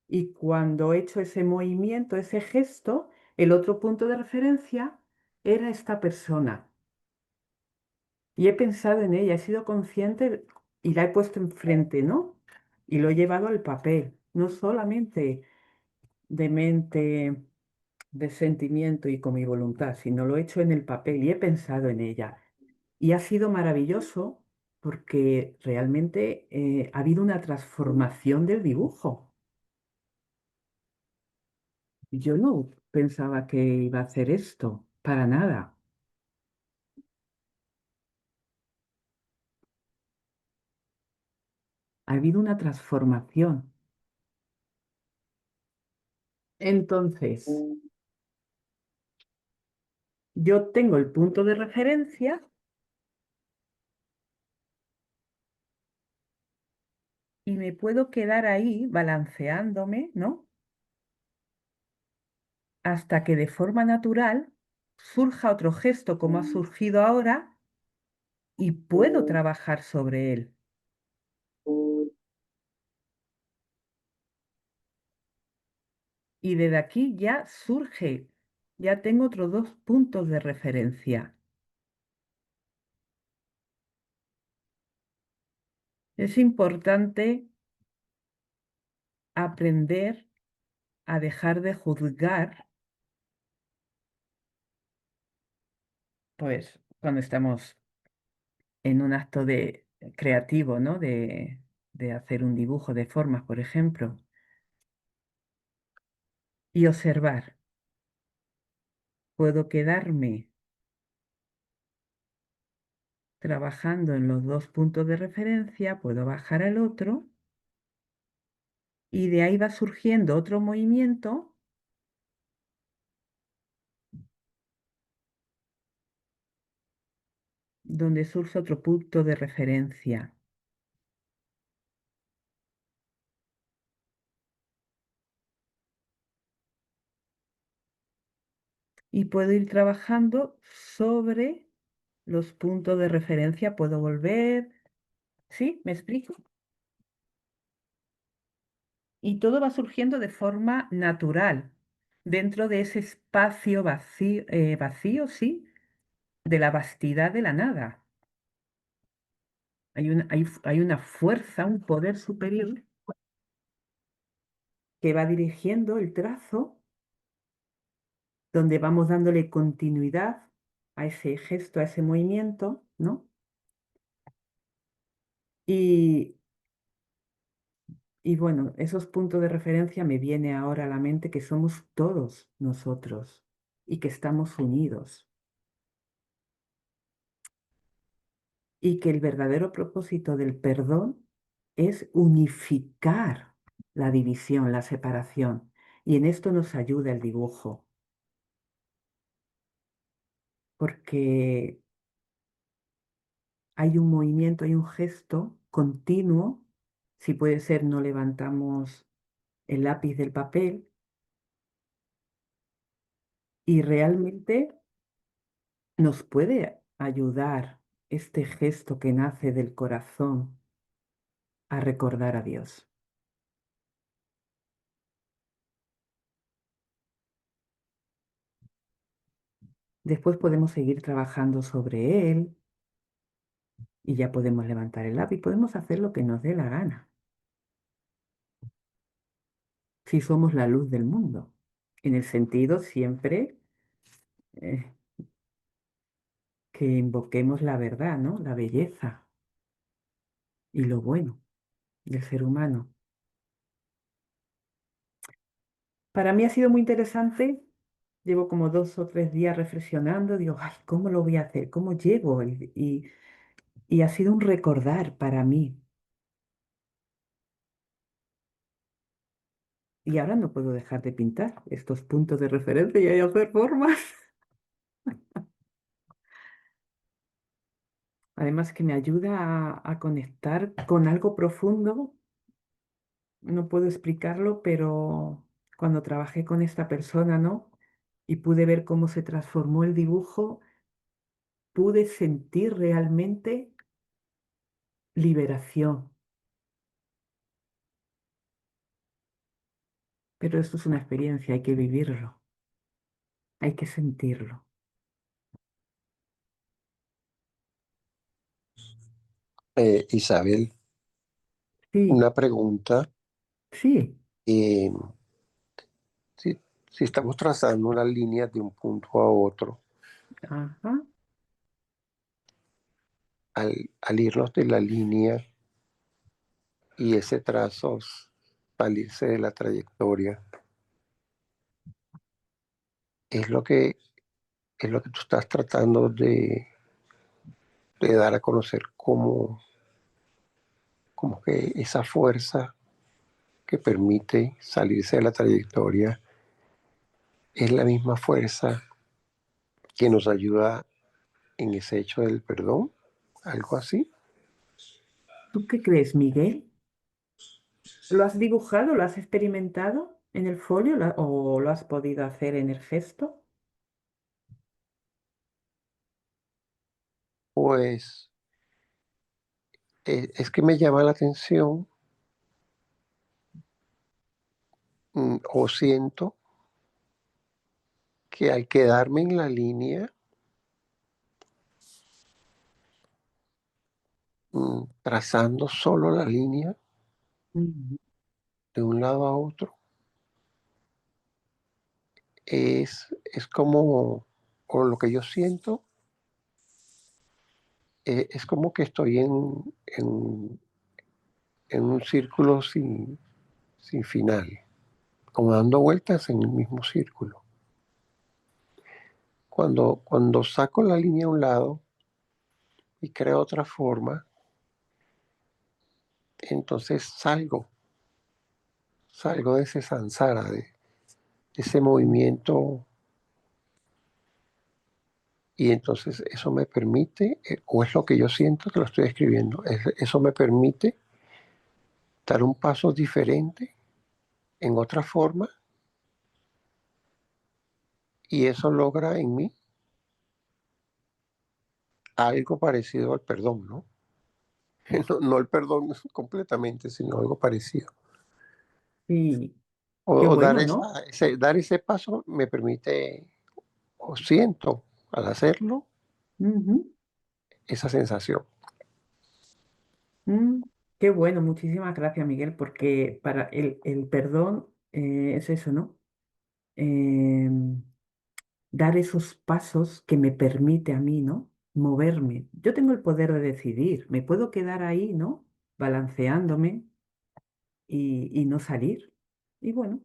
Y cuando he hecho ese movimiento, ese gesto, el otro punto de referencia era esta persona. Y he pensado en ella, he sido consciente y la he puesto enfrente, ¿no? Y lo he llevado al papel, no solamente de mente, de sentimiento y con mi voluntad, sino lo he hecho en el papel y he pensado en ella. Y ha sido maravilloso porque realmente ha habido una transformación del dibujo. Yo no pensaba que iba a hacer esto, para nada. Ha habido una transformación. Entonces, yo tengo el punto de referencia y me puedo quedar ahí balanceándome, ¿no? Hasta que de forma natural surja otro gesto como ha surgido ahora y puedo trabajar sobre él. Y desde aquí ya surge, ya tengo otros dos puntos de referencia. Es importante aprender a dejar de juzgar, pues cuando estamos en un acto de creativo, ¿no? De hacer un dibujo de formas, por ejemplo, y observar. Puedo quedarme trabajando en los dos puntos de referencia, puedo bajar al otro y de ahí va surgiendo otro movimiento donde surge otro punto de referencia. Y puedo ir trabajando sobre los puntos de referencia, puedo volver. ¿Sí? ¿Me explico? Y todo va surgiendo de forma natural, dentro de ese espacio vacío, vacío, sí, de la vastidad de la nada. Hay una fuerza, un poder superior que va dirigiendo el trazo, donde vamos dándole continuidad a ese gesto, a ese movimiento, ¿no? Y, y bueno, esos puntos de referencia me viene ahora a la mente que somos todos nosotros y que estamos unidos. Y que el verdadero propósito del perdón es unificar la división, la separación. Y en esto nos ayuda el dibujo. Porque hay un movimiento, hay un gesto continuo. Si puede ser, no levantamos el lápiz del papel. Y realmente nos puede ayudar este gesto que nace del corazón a recordar a Dios. Después podemos seguir trabajando sobre él y ya podemos levantar el lápiz, podemos hacer lo que nos dé la gana. Si somos la luz del mundo, en el sentido siempre eh, que invoquemos la verdad, ¿no? La belleza y lo bueno del ser humano. Para mí ha sido muy interesante. Llevo como 2 o 3 días reflexionando. Digo, ay, ¿cómo lo voy a hacer? ¿Cómo llego? Y ha sido un recordar para mí. Y ahora no puedo dejar de pintar estos puntos de referencia y hacer formas. Además que me ayuda a conectar con algo profundo. No puedo explicarlo, pero cuando trabajé con esta persona, ¿no? Y pude ver cómo se transformó el dibujo, pude sentir realmente liberación. Pero esto es una experiencia, hay que vivirlo, hay que sentirlo. Isabel, Sí, una pregunta. sí, eh, si, si estamos trazando una línea de un punto a otro, ajá. al irnos de la línea y ese trazo salirse de la trayectoria, es lo que, es lo que tú estás tratando de dar a conocer como que esa fuerza que permite salirse de la trayectoria es la misma fuerza que nos ayuda en ese hecho del perdón, algo así. ¿Tú qué crees, Miguel? ¿Lo has dibujado, lo has experimentado en el folio o lo has podido hacer en el gesto? Pues es que me llama la atención, o siento que al quedarme en la línea, trazando solo la línea Ujú. de un lado a otro, es como, o lo que yo siento, es como que estoy en, en un círculo sin final, como dando vueltas en el mismo círculo. Cuando saco la línea a un lado y creo otra forma, entonces salgo de ese samsara, de ese movimiento, y entonces eso me permite, o es lo que yo siento que lo estoy escribiendo, eso me permite dar un paso diferente en otra forma, y eso logra en mí algo parecido al perdón, ¿no? No el perdón completamente, sino algo parecido. Sí, qué O bueno, ¿no? dar ese paso me permite, o siento al hacerlo, Ujú. esa sensación. Mm, qué bueno, muchísimas gracias, Miguel, porque para el perdón es eso, ¿no? Em, dar esos pasos que me permite a mí, ¿no? Moverme. Yo tengo el poder de decidir, me puedo quedar ahí, ¿no? Balanceándome y no salir. Y bueno,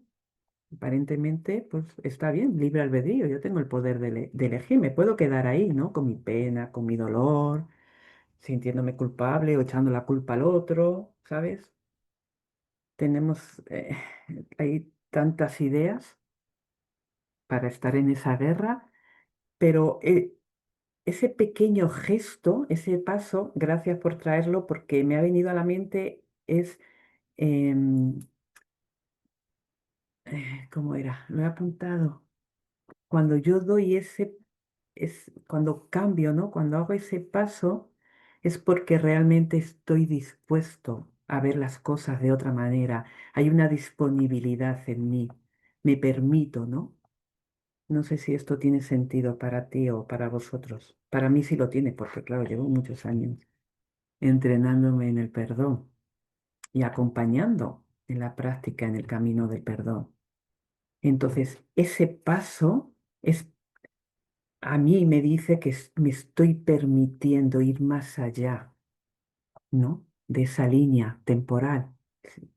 aparentemente, pues está bien, libre albedrío, yo tengo el poder de elegir, me puedo quedar ahí, ¿no? Con mi pena, con mi dolor, sintiéndome culpable o echando la culpa al otro, ¿sabes? Tenemos hay tantas ideas para estar en esa guerra, pero ese pequeño gesto, ese paso, gracias por traerlo, porque me ha venido a la mente, es, em, ¿cómo era? Lo he apuntado. Cuando yo doy cuando cambio, ¿no? Cuando hago ese paso, es porque realmente estoy dispuesto a ver las cosas de otra manera. Hay una disponibilidad en mí. Me permito, ¿no? No sé si esto tiene sentido para ti o para vosotros. Para mí sí lo tiene, porque claro, llevo muchos años entrenándome en el perdón y acompañando en la práctica, en el camino del perdón. Entonces, ese paso es a mí me dice que me estoy permitiendo ir más allá, ¿no? De esa línea temporal,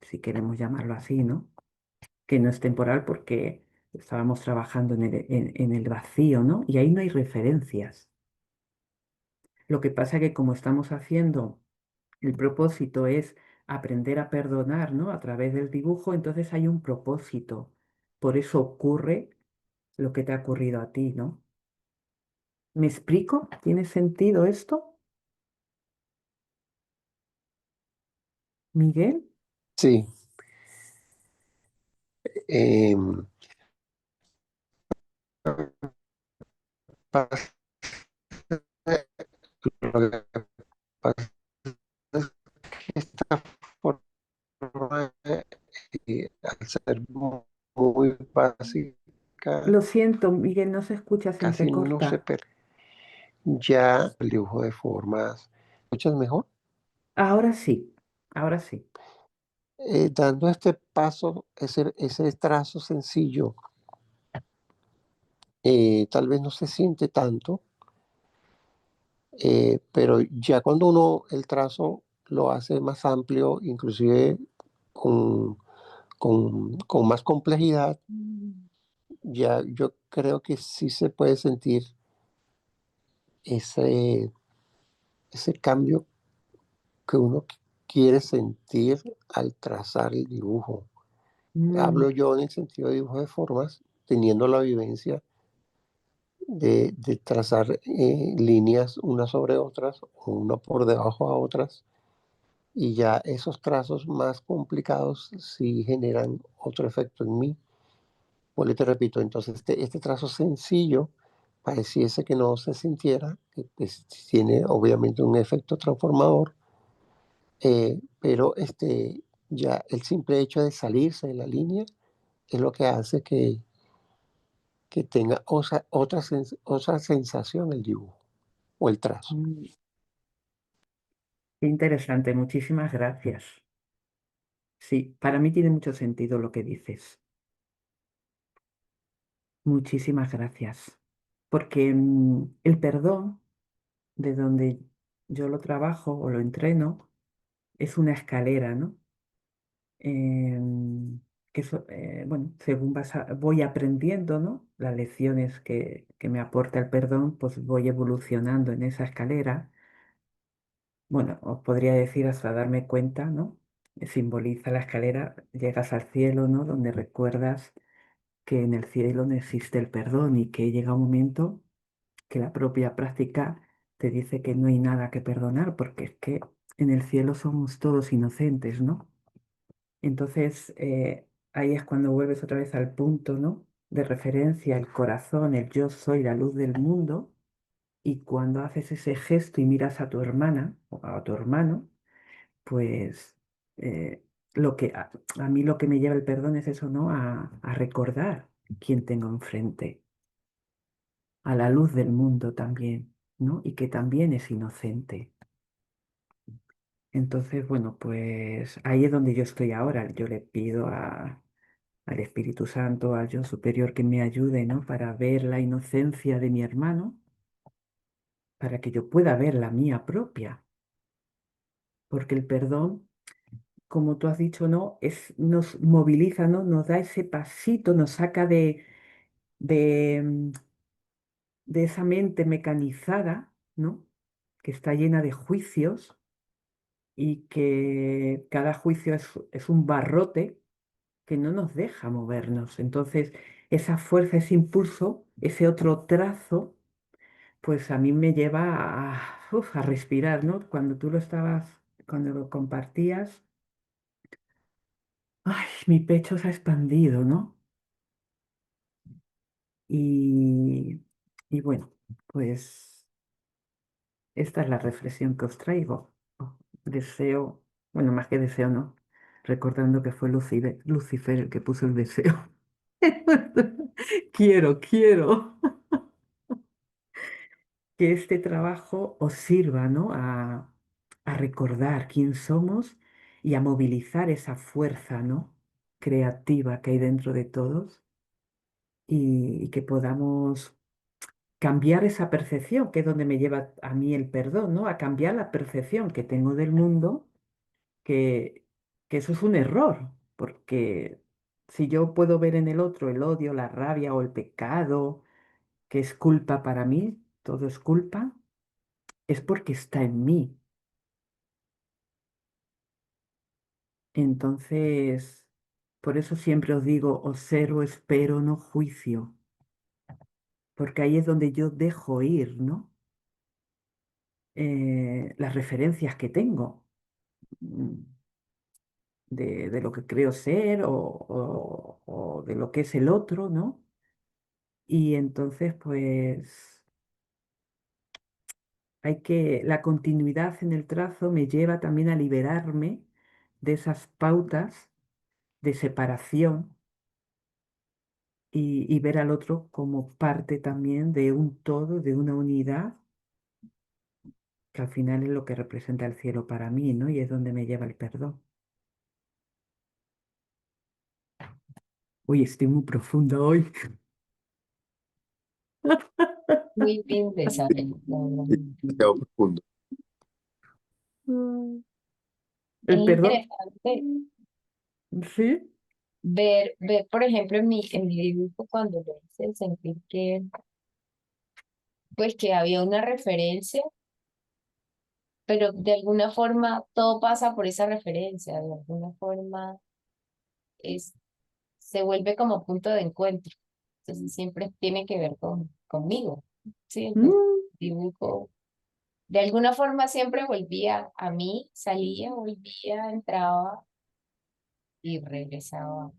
si queremos llamarlo así, ¿no? Que no es temporal porque estábamos trabajando en el vacío, ¿no? Y ahí no hay referencias. Lo que pasa es que como estamos haciendo, el propósito es aprender a perdonar, ¿no? A través del dibujo, entonces hay un propósito. Por eso ocurre lo que te ha ocurrido a ti, ¿no? ¿Me explico? ¿Tiene sentido esto, Miguel? Sí. em, pasa- lo que pasa es que esta forma, al ser muy básica, Lo siento, Miguel, no se escucha, se casi no se entrecorta. ya el dibujo de formas. ¿Escuchas mejor? Ahora sí, ahora sí. Dando este paso, ese trazo sencillo, tal vez no se siente tanto, pero ya cuando uno el trazo lo hace más amplio, inclusive con, con más complejidad, ya yo creo que sí se puede sentir ese, ese cambio que uno quiere sentir al trazar el dibujo. Mm, Hablo yo en el sentido de dibujo de formas, teniendo la vivencia de trazar líneas unas sobre otras, o una por debajo a otras, y ya esos trazos más complicados sí generan otro efecto en mí. Pues te repito, entonces este trazo sencillo pareciese que no se sintiera, que pues, tiene obviamente un efecto transformador, pero ya el simple hecho de salirse de la línea es lo que hace que tenga otra sensación el dibujo o el trazo. mm, qué interesante, muchísimas gracias. Sí, para mí tiene mucho sentido lo que dices. Muchísimas gracias. Porque el perdón, de donde yo lo trabajo o lo entreno, es una escalera, ¿no? Bueno, según voy aprendiendo, ¿no? Las lecciones que me aporta el perdón, pues voy evolucionando en esa escalera. Bueno, os podría decir hasta darme cuenta, ¿no? Simboliza la escalera, llegas al cielo, ¿no? Donde recuerdas que en el cielo no existe el perdón y que llega un momento que la propia práctica te dice que no hay nada que perdonar, porque es que en el cielo somos todos inocentes, ¿no? Entonces, ahí es cuando vuelves otra vez al punto, ¿no? De referencia, el corazón, el yo soy la luz del mundo, y cuando haces ese gesto y miras a tu hermana o a tu hermano, pues eh, a mí lo que me lleva el perdón es eso, ¿no? A recordar quién tengo enfrente, a la luz del mundo también, ¿no? Y que también es inocente. Entonces, bueno, pues ahí es donde yo estoy ahora. Yo le pido al Espíritu Santo, al yo superior, que me ayude, ¿no? Para ver la inocencia de mi hermano, para que yo pueda ver la mía propia. Porque el perdón, como tú has dicho, ¿no? Nos moviliza, ¿no? Nos da ese pasito, nos saca de, mm, de esa mente mecanizada, ¿no? Que está llena de juicios y que cada juicio es un barrote que no nos deja movernos. Entonces, esa fuerza, ese impulso, ese otro trazo, pues a mí me lleva a respirar, ¿no? Cuando lo compartías, ay, mi pecho se ha expandido, ¿no? Y, y bueno, pues esta es la reflexión que os traigo. Deseo, bueno, más que deseo, ¿no? Recordando que fue Lucifer el que puso el deseo. Quiero que este trabajo os sirva, ¿no? A recordar quién somos y a movilizar esa fuerza, ¿no? Creativa que hay dentro de todos y que podamos cambiar esa percepción, que es donde me lleva a mí el perdón, ¿no? A cambiar la percepción que tengo del mundo, que, que eso es un error, porque si yo puedo ver en el otro el odio, la rabia o el pecado, que es culpa para mí, todo es culpa, es porque está en mí. Entonces, por eso siempre os digo, observo, espero, no juicio, porque ahí es donde yo dejo ir, ¿no? Las referencias que tengo mm, de lo que creo ser o de lo que es el otro, ¿no? Y entonces, pues, la continuidad en el trazo me lleva también a liberarme de esas pautas de separación y ver al otro como parte también de un todo, de una unidad, que al final es lo que representa el cielo para mí, ¿no? Y es donde me lleva el perdón. Uy, estoy muy profunda hoy. Muy bien desarrollado. Demasiado profundo. Es El perdón, interesante sí. ver, por ejemplo, en mi dibujo cuando lo hice, sentir pues, que había una referencia, pero de alguna forma todo pasa por esa referencia, de alguna forma es, se vuelve como punto de encuentro. Entonces siempre tiene que ver conmigo. Sí, entonces Mm, dibujo. De alguna forma siempre volvía a mí, salía, volvía, entraba y regresaba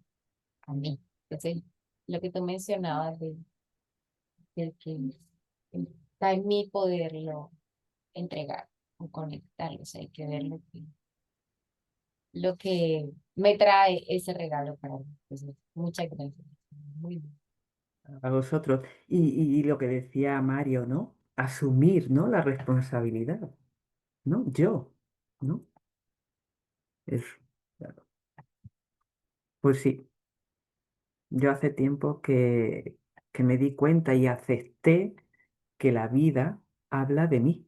a mí. Entonces, lo que tú mencionabas de que está en mí poderlo entregar o conectarlo, o sea, hay que ver lo que me trae ese regalo para mí. Entonces, muchas gracias. Muy bien. a vosotros. Y lo que decía Mario, ¿no? Asumir, ¿no? La responsabilidad, ¿no? Yo, ¿no? Es, pues sí, yo hace tiempo que me di cuenta y acepté que la vida habla de mí.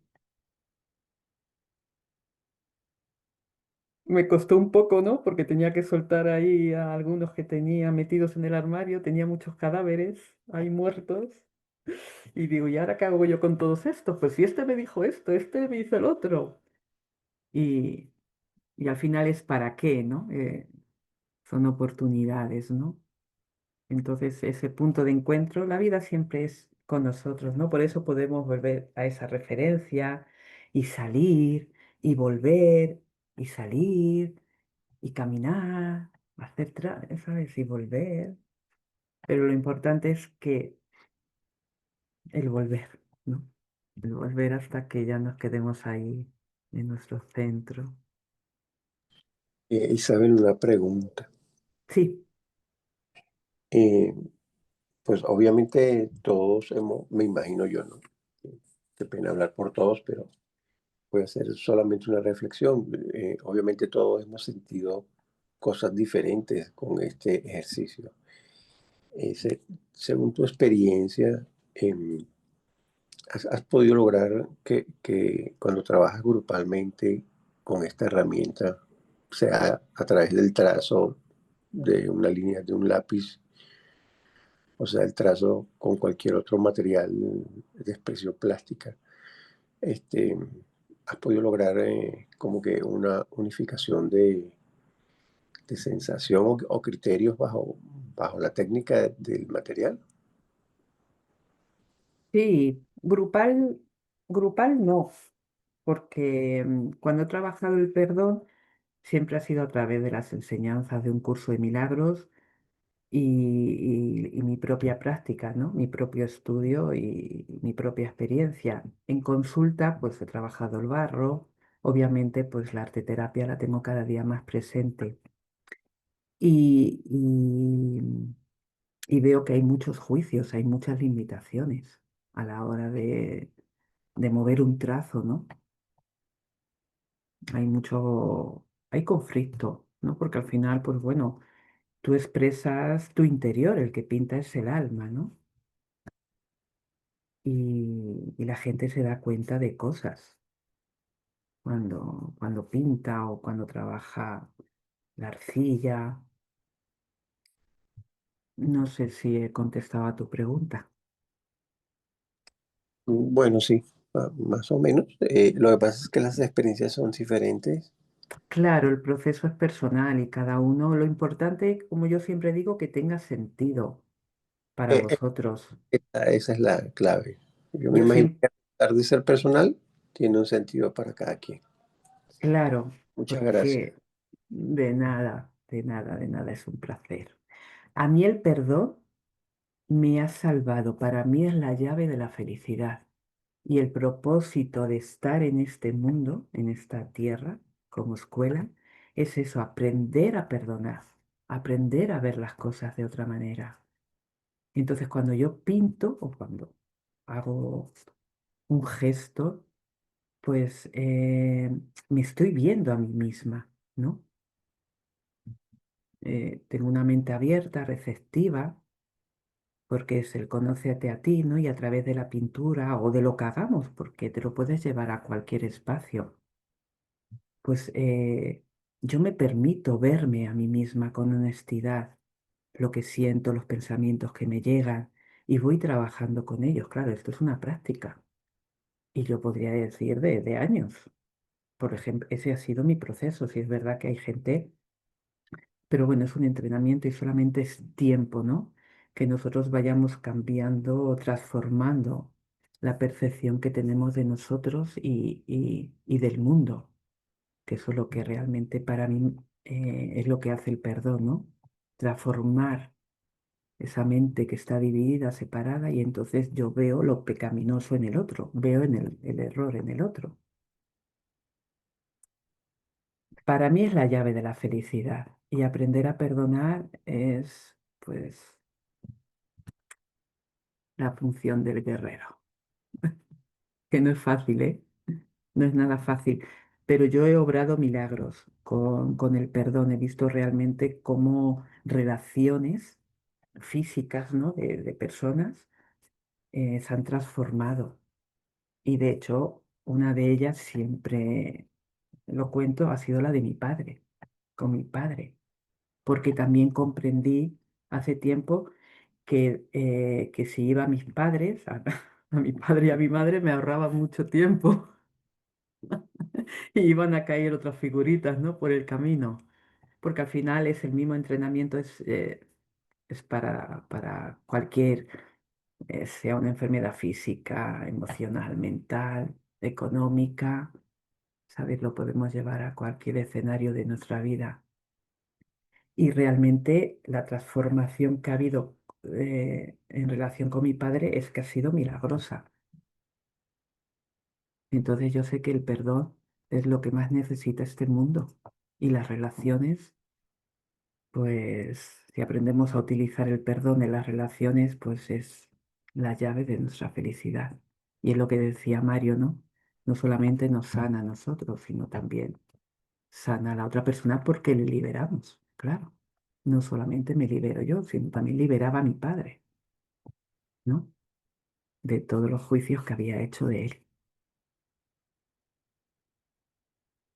Me costó un poco, ¿no? Porque tenía que soltar ahí a algunos que tenía metidos en el armario, tenía muchos cadáveres ahí muertos. Y digo, ¿y ahora qué hago yo con todos estos? Pues si este me dijo esto, este me hizo el otro. Y, y al final es para qué, ¿no? Son oportunidades, ¿no? Entonces, ese punto de encuentro, la vida siempre es con nosotros, ¿no? Por eso podemos volver a esa referencia y salir y volver y salir y caminar, ¿sabes? Y volver. Pero lo importante es que el volver, ¿no? El volver hasta que ya nos quedemos ahí en nuestro centro. Isabel, una pregunta. Sí, Eh, pues obviamente todos hemos, me imagino yo, ¿no? Qué pena hablar por todos, pero voy a hacer solamente una reflexión. Obviamente todos hemos sentido cosas diferentes con este ejercicio. Según tu experiencia, ¿has podido lograr que cuando trabajas grupalmente con esta herramienta, sea a través del trazo de una línea, de un lápiz, o sea, el trazo con cualquier otro material de expresión plástica, este, has podido lograr como que una unificación de sensación o criterios bajo la técnica del material? sí, grupal no, porque cuando he trabajado el perdón siempre ha sido a través de las enseñanzas de un curso de milagros y mi propia práctica, ¿no? Mi propio estudio y mi propia experiencia. En consulta, pues he trabajado el barro, obviamente, pues la arteterapia la tengo cada día más presente y, y, y veo que hay muchos juicios, hay muchas limitaciones a la hora de mover un trazo, ¿no? Hay conflicto, ¿no? Porque al final, pues bueno, tú expresas tu interior, el que pinta es el alma, ¿no? y la gente se da cuenta de cosas cuando pinta o cuando trabaja la arcilla. No sé si he contestado a tu pregunta. Bueno, sí, más o menos. Lo que pasa es que las experiencias son diferentes. Claro, el proceso es personal y cada uno, lo importante, como yo siempre digo, que tenga sentido para Eh, eh, vosotros. esa es la clave. Yo me Yo imagino siempre, que a pesar de ser personal, tiene un sentido para cada quien. claro, Muchas gracias. porque de nada, de nada, de nada, es un placer. A mí el perdón me ha salvado, para mí es la llave de la felicidad. Y el propósito de estar en este mundo, en esta tierra, como escuela, es eso, aprender a perdonar, aprender a ver las cosas de otra manera. Entonces, cuando yo pinto o cuando hago un gesto, pues me estoy viendo a mí misma, ¿no? Tengo una mente abierta, receptiva, porque es el conócete a ti, ¿no? Y a través de la pintura o de lo que hagamos, porque te lo puedes llevar a cualquier espacio, pues yo me permito verme a mí misma con honestidad, lo que siento, los pensamientos que me llegan, y voy trabajando con ellos. Claro, esto es una práctica. Y yo podría decir de años. Por ejemplo, ese ha sido mi proceso. Si es verdad que hay gente, pero bueno, es un entrenamiento y solamente es tiempo, ¿no? Que nosotros vayamos cambiando o transformando la percepción que tenemos de nosotros y del mundo, que eso es lo que realmente para mí es lo que hace el perdón, ¿no? Transformar esa mente que está dividida, separada, y entonces yo veo lo pecaminoso en el otro, veo en el error en el otro. Para mí es la llave de la felicidad y aprender a perdonar es, pues, la función del guerrero, que no es fácil, ¿eh? No es nada fácil, pero yo he obrado milagros con el perdón, he visto realmente cómo relaciones físicas, ¿no? de personas se han transformado y de hecho una de ellas siempre lo cuento, ha sido la de mi padre, con mi padre, porque también comprendí hace tiempo que si iba a mis padres, a mi padre y a mi madre, me ahorraba mucho tiempo y iban a caer otras figuritas, ¿no? Por el camino, porque al final es el mismo entrenamiento, es para cualquier, sea una enfermedad física, emocional, mental, económica, ¿sabes? Lo podemos llevar a cualquier escenario de nuestra vida. Y realmente la transformación que ha habido en relación con mi padre es que ha sido milagrosa. Entonces yo sé que el perdón es lo que más necesita este mundo. Y las relaciones, pues si aprendemos a utilizar el perdón en las relaciones, pues es la llave de nuestra felicidad. Y es lo que decía Mario, ¿no? No solamente nos sana a nosotros, sino también sana a la otra persona porque le liberamos, claro. No solamente me libero yo, sino también liberaba a mi padre, ¿no? De todos los juicios que había hecho de él,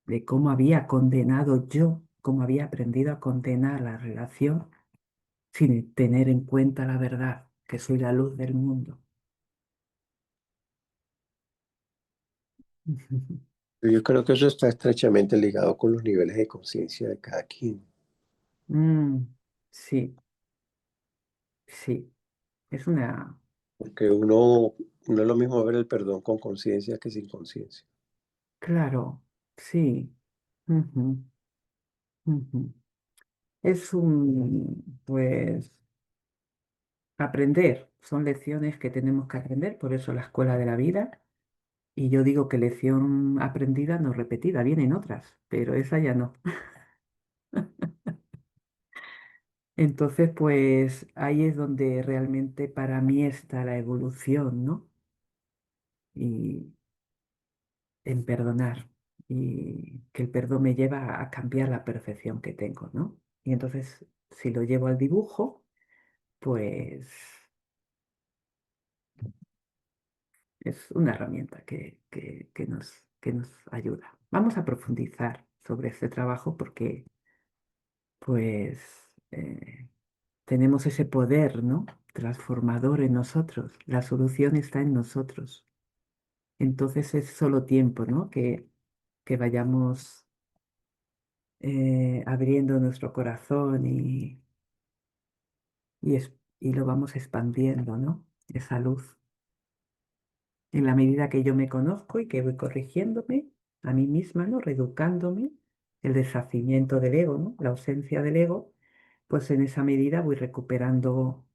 de cómo había condenado yo, cómo había aprendido a condenar la relación sin tener en cuenta la verdad, que soy la luz del mundo. Yo creo que eso está estrechamente ligado con los niveles de conciencia de cada quien. Mm, sí, sí, es una, Porque no es lo mismo ver el perdón con conciencia que sin conciencia. claro, sí. Ujú, ujú. Es pues, aprender. Son lecciones que tenemos que aprender, por eso la escuela de la vida. Y yo digo que lección aprendida no repetida, vienen otras, pero esa ya no. Entonces, pues ahí es donde realmente para mí está la evolución, ¿no? Y en perdonar. Y que el perdón me lleva a cambiar la percepción que tengo, ¿no? Y entonces, si lo llevo al dibujo, pues es una herramienta que nos ayuda. Vamos a profundizar sobre este trabajo porque pues tenemos ese poder, ¿no? Transformador en nosotros. La solución está en nosotros. Entonces es solo tiempo, ¿no? Que vayamos abriendo nuestro corazón y lo vamos expandiendo, ¿no? Esa luz. En la medida que yo me conozco y que voy corrigiéndome a mí misma, ¿no? Reeducándome, el deshacimiento del ego, ¿no? La ausencia del ego, pues en esa medida voy recuperando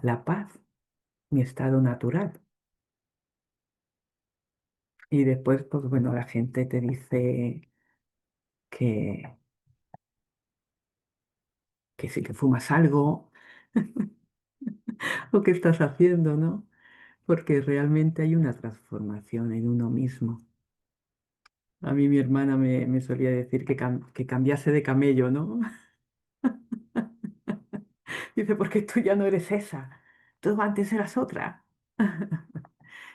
la paz, mi estado natural. Y después, pues bueno, la gente te dice que, que sí que fumas algo o que estás haciendo, ¿no? Porque realmente hay una transformación en uno mismo. A mí mi hermana me solía decir que cambiase de camello, ¿no? Dice, porque tú ya no eres esa, tú antes eras otra.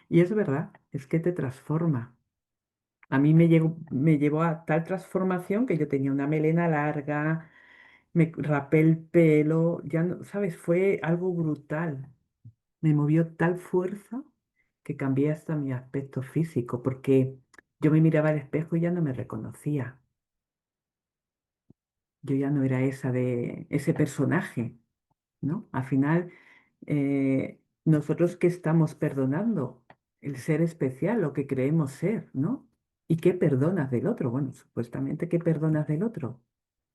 Y es verdad, es que te transforma. A mí me llevó a tal transformación que yo tenía una melena larga, me rapé el pelo, ya no, ¿sabes? Fue algo brutal. Me movió tal fuerza que cambié hasta mi aspecto físico, porque yo me miraba al espejo y ya no me reconocía. Yo ya no era esa de ese personaje, ¿no? Al final, nosotros que estamos perdonando, el ser especial, lo que creemos ser, ¿no? ¿Y qué perdonas del otro? Bueno, supuestamente, ¿qué perdonas del otro?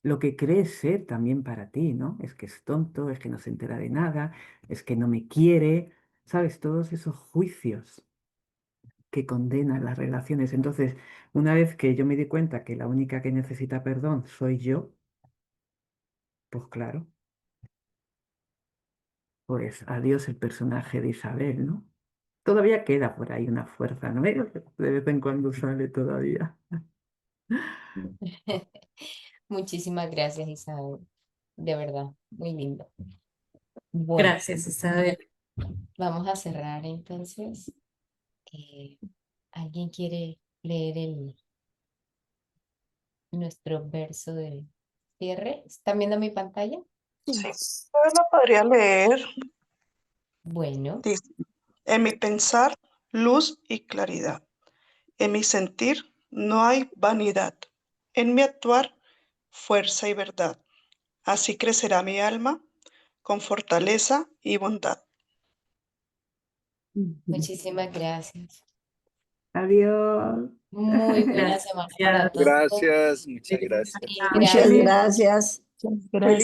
Lo que crees ser también para ti, ¿no? Es que es tonto, es que no se entera de nada, es que no me quiere, ¿sabes? Todos esos juicios que condenan las relaciones. Entonces, una vez que yo me di cuenta que la única que necesita perdón soy yo, pues claro, pues adiós el personaje de Isabel, ¿no? Todavía queda por ahí una fuerza, ¿no? De vez en cuando sale todavía. Muchísimas gracias, Isabel. De verdad, muy lindo. Bueno, Gracias, Isabel. vamos a cerrar entonces. Eh, ¿Alguien quiere leer nuestro verso de cierre? ¿Están viendo mi pantalla? Sí, yo la podría leer. Bueno, Dice, en mi pensar, luz y claridad. En mi sentir, no hay vanidad. En mi actuar, fuerza y verdad. Así crecerá mi alma con fortaleza y bondad. muchísimas gracias. Adiós. Muy buena semana para Gracias. todos. Gracias, muchas gracias. Y Muchas gracias. gracias. Feliz